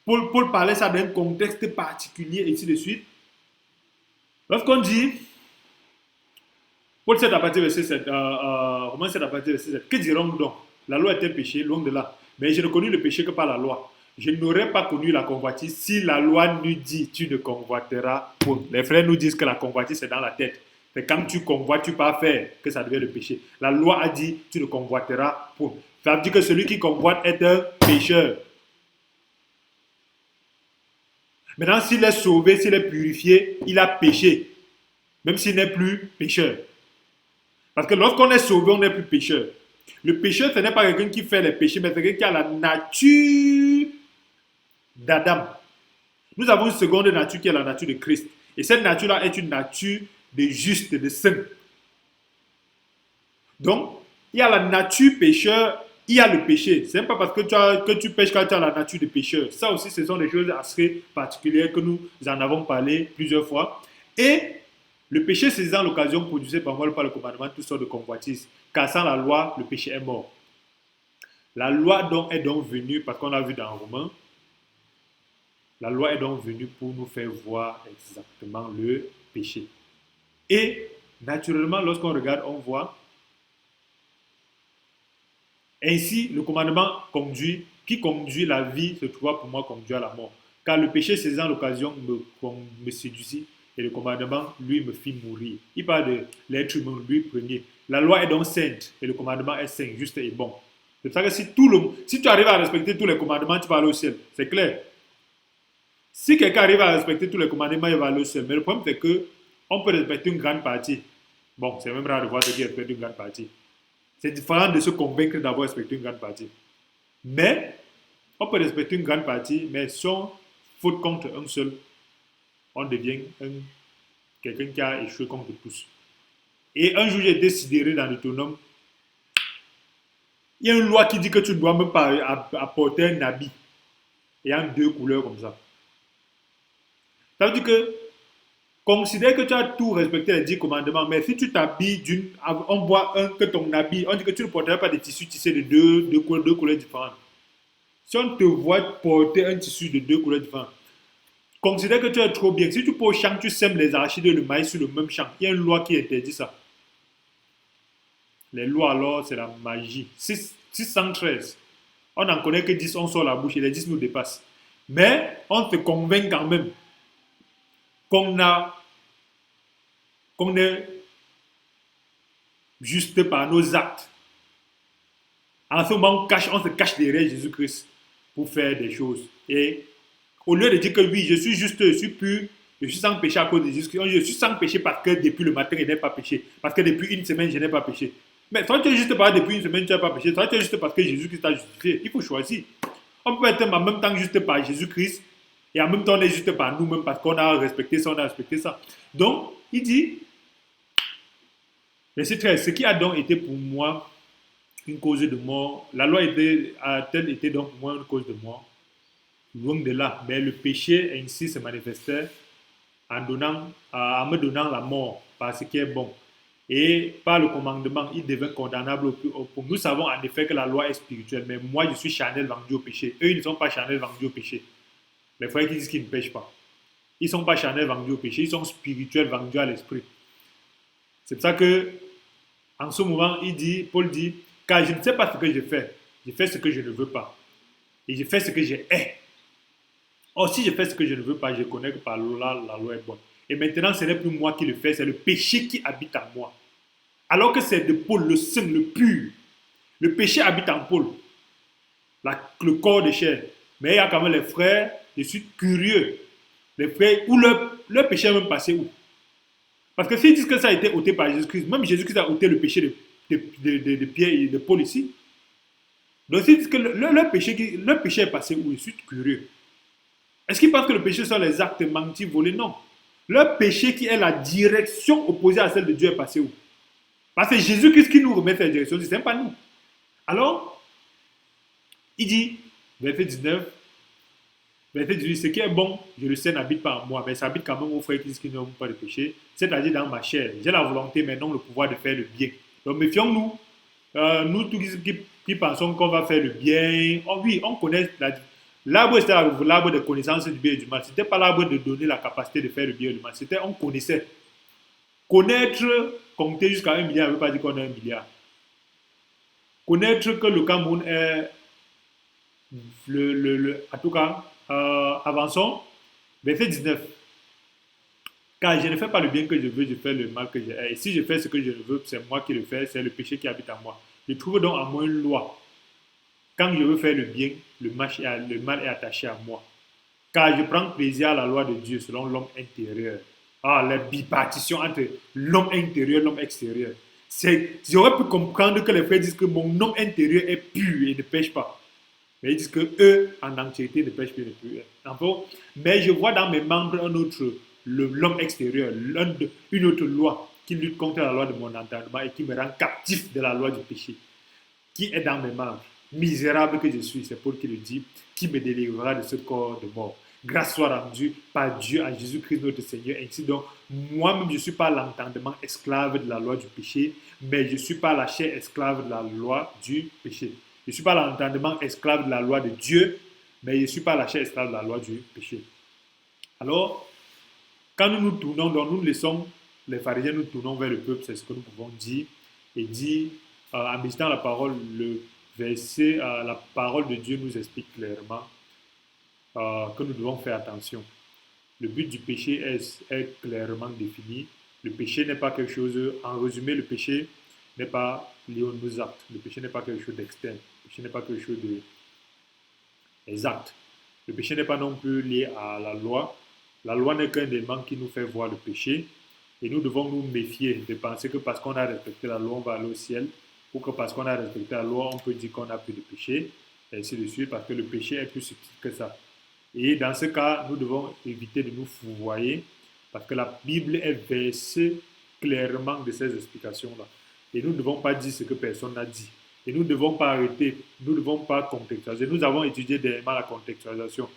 Paul parlait ça d'un contexte particulier, et ainsi de suite. Lorsqu'on dit, Paul 7 à partir de verset 7, Romains 7 à partir de verset 7, que dirons-nous donc? La loi était péché, loin de là. Mais je ne connais le péché que par la loi. Je n'aurais pas connu la convoitise si la loi nous dit tu ne convoiteras point. Les frères nous disent que la convoitise c'est dans la tête. C'est quand tu convoites, tu peux faire que ça devient le péché. La loi a dit tu ne convoiteras point. Ça veut dire que celui qui convoite est un pécheur. Maintenant, s'il est sauvé, s'il est purifié, il a péché. Même s'il n'est plus pécheur. Parce que lorsqu'on est sauvé, on n'est plus pécheur. Le pécheur, ce n'est pas quelqu'un qui fait les péchés, mais c'est quelqu'un qui a la nature d'Adam. Nous avons une seconde nature qui est la nature de Christ. Et cette nature-là est une nature de juste, de saint. Donc, il y a la nature pécheur, il y a le péché. Ce n'est pas parce que tu pêches quand tu as la nature de pécheur. Ça aussi, ce sont des choses assez particulières que nous en avons parlé plusieurs fois. Et le péché saisissant l'occasion produisait par moi par le commandement toutes sortes de convoitises. Car sans la loi, le péché est mort. La loi donc est donc venue, parce qu'on a vu dans Romains, la loi est donc venue pour nous faire voir exactement le péché. Et naturellement, lorsqu'on regarde, on voit ainsi le commandement qui conduit la vie se trouva pour moi conduit à la mort. Car le péché saisissant l'occasion me séduisit et le commandement, lui, me fit mourir. Il parle de l'être humain, lui, premier. La loi est donc sainte et le commandement est saint, juste et bon. C'est pour ça que si tu arrives à respecter tous les commandements, tu vas aller au ciel. C'est clair. Si quelqu'un arrive à respecter tous les commandements, il va aller au ciel. Mais le problème, c'est qu'on peut respecter une grande partie. Bon, c'est même rare de voir ceux qui respectent une grande partie. C'est différent de se convaincre d'avoir respecté une grande partie. Mais, on peut respecter une grande partie, mais si on faute contre un seul, on devient quelqu'un qui a échoué contre tous. Et un jour, j'ai décidé dans l'autonome, il y a une loi qui dit que tu ne dois même pas apporter un habit ayant deux couleurs comme ça. Ça veut dire que considère que tu as tout respecté les 10 commandements, mais si tu t'habilles on voit que ton habit, on dit que tu ne porteras pas des tissus tissés de deux couleurs différentes. Si on te voit porter un tissu de deux couleurs différentes, considère que tu es trop bien. Si tu poses au champ, tu sèmes les arachides et le maïs sur le même champ. Il y a une loi qui interdit ça. Les lois, alors, c'est la magie. 613. On n'en connaît que 10, on sort la bouche et les 10 nous dépassent. Mais on te convainc quand même qu'on est juste par nos actes. En ce moment, on se cache derrière Jésus-Christ pour faire des choses. Et au lieu de dire que oui, je suis juste, je suis pur, je suis sans péché à cause de Jésus-Christ, je suis sans péché parce que depuis le matin, je n'ai pas péché. Parce que depuis une semaine, je n'ai pas péché. Mais toi, tu es juste pas depuis une semaine, tu n'as pas péché. Toi, tu es juste parce que Jésus-Christ t'a justifié. Il faut choisir. On peut être en même temps juste par Jésus-Christ et en même temps, on est juste par nous-mêmes parce qu'on a respecté ça, on a respecté ça. Donc, il dit, verset 13, ce qui a donc été pour moi une cause de mort, la loi a-t-elle été donc pour moi une cause de mort? Loin de là, mais le péché ainsi se manifestait en me donnant la mort par ce qui est bon. Et par le commandement, il devint condamnable au point. Nous savons en effet que la loi est spirituelle, mais moi je suis charnel vendu au péché. Eux, ils ne sont pas charnels vendus au péché. Les frères qui disent qu'ils ne pêchent pas. Ils ne sont pas charnels vendus au péché, ils sont spirituels vendus à l'esprit. C'est pour ça que, en ce moment, Paul dit, car je ne sais pas ce que je fais ce que je ne veux pas. Et je fais ce que je hais. Or, si je fais ce que je ne veux pas, je connais que par là, la loi est bonne. Et maintenant, ce n'est plus moi qui le fais, c'est le péché qui habite en moi. Alors que c'est de Paul, le saint, le pur. Le péché habite en Paul, le corps de chair. Mais il y a quand même les frères, je suis curieux. Les frères, où leur péché est même passé où? Parce que s'ils disent que ça a été ôté par Jésus-Christ, même Jésus-Christ a ôté le péché de Pierre et de Paul ici. Donc s'ils disent que leur péché est passé où? Je suis curieux. Est-ce qu'ils pensent que le péché sont les actes mentis, volés? Non. Leur péché qui est la direction opposée à celle de Dieu est passé où? Parce que Jésus-Christ qui nous remet cette direction, ce n'est pas nous. Alors, il dit, verset 19, verset 18, ce qui est bon, je le sais, n'habite pas en moi, mais ça habite quand même aux frères qui disent qu'ils n'ont pas de péché, c'est-à-dire dans ma chair. J'ai la volonté, mais non le pouvoir de faire le bien. Donc méfions-nous, nous tous qui pensons qu'on va faire le bien. Oh oui, on connaît l'arbre, c'était l'arbre de connaissance du bien et du mal. Ce n'était pas l'arbre de donner la capacité de faire le bien et le mal. C'était, on connaissait. Connaître, compter jusqu'à 1 milliard ne veut pas dire qu'on a 1 milliard. Connaître que le Cameroun est, en tout cas, avançons. Verset 19. Car je ne fais pas le bien que je veux, je fais le mal que je hais. Et si je fais ce que je ne veux, c'est moi qui le fais, c'est le péché qui habite en moi. Je trouve donc en moi une loi. Quand je veux faire le bien, le mal est attaché à moi. Car je prends plaisir à la loi de Dieu selon l'homme intérieur. Ah, la bipartition entre l'homme intérieur et l'homme extérieur. J'aurais pu comprendre que les frères disent que mon homme intérieur est pur et ne pêche pas. Mais ils disent que eux, en entièreté, ne pêchent pas et ne pêchent pas. Mais je vois dans mes membres un autre, l'homme extérieur, une autre loi qui lutte contre la loi de mon entendement et qui me rend captif de la loi du péché, qui est dans mes membres. Misérable que je suis, c'est Paul qui le dit, qui me délivrera de ce corps de mort. Grâce soit rendue par Dieu à Jésus-Christ notre Seigneur. Ainsi donc, moi-même, je ne suis pas l'entendement esclave de la loi du péché, mais je ne suis pas la chair esclave de la loi du péché. Je ne suis pas l'entendement esclave de la loi de Dieu, mais je ne suis pas la chair esclave de la loi du péché. Alors, quand nous nous tournons, donc nous laissons les pharisiens, nous tournons vers le peuple, c'est ce que nous pouvons dire, et dire, en méditant la parole, le verset, la parole de Dieu nous explique clairement que nous devons faire attention. Le but du péché est clairement défini. Le péché n'est pas quelque chose, en résumé, le péché n'est pas lié aux nos actes. Le péché n'est pas quelque chose d'externe. Le péché n'est pas quelque chose des actes. Le péché n'est pas non plus lié à la loi. La loi n'est qu'un élément qui nous fait voir le péché. Et nous devons nous méfier de penser que parce qu'on a respecté la loi, on va aller au ciel. ou que parce qu'on a respecté la loi, on peut dire qu'on n'a plus de péché, et ainsi de suite, parce que le péché est plus subtil que ça. Et dans ce cas, nous devons éviter de nous fourvoyer, parce que la Bible est versée clairement de ces explications-là. Et nous ne devons pas dire ce que personne n'a dit. Et nous ne devons pas arrêter, nous ne devons pas contextualiser. Nous avons étudié dernièrement la contextualisation.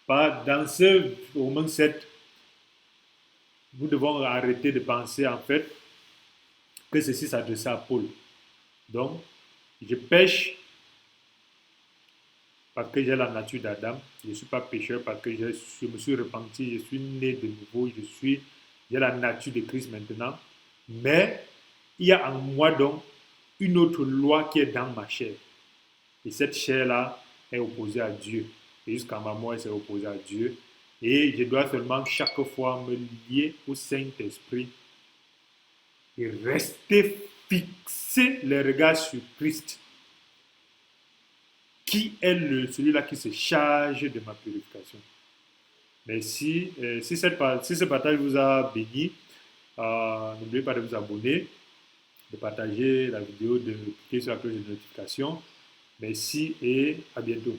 Dans ce Romains 7, nous devons arrêter de penser en fait que ceci s'adressait à Paul. Donc, je pêche parce que j'ai la nature d'Adam. Je ne suis pas pécheur parce que je me suis repenti, je suis né de nouveau, j'ai la nature de Christ maintenant. Mais il y a en moi donc une autre loi qui est dans ma chair. Et cette chair-là est opposée à Dieu. Et jusqu'à ma mort, elle s'est opposée à Dieu. Et je dois seulement chaque fois me lier au Saint-Esprit et rester fixé les regards sur Christ, qui est celui-là qui se charge de ma purification. Mais si ce partage vous a béni, n'oubliez pas de vous abonner, de partager la vidéo, de cliquer sur la cloche de notification. Merci et à bientôt.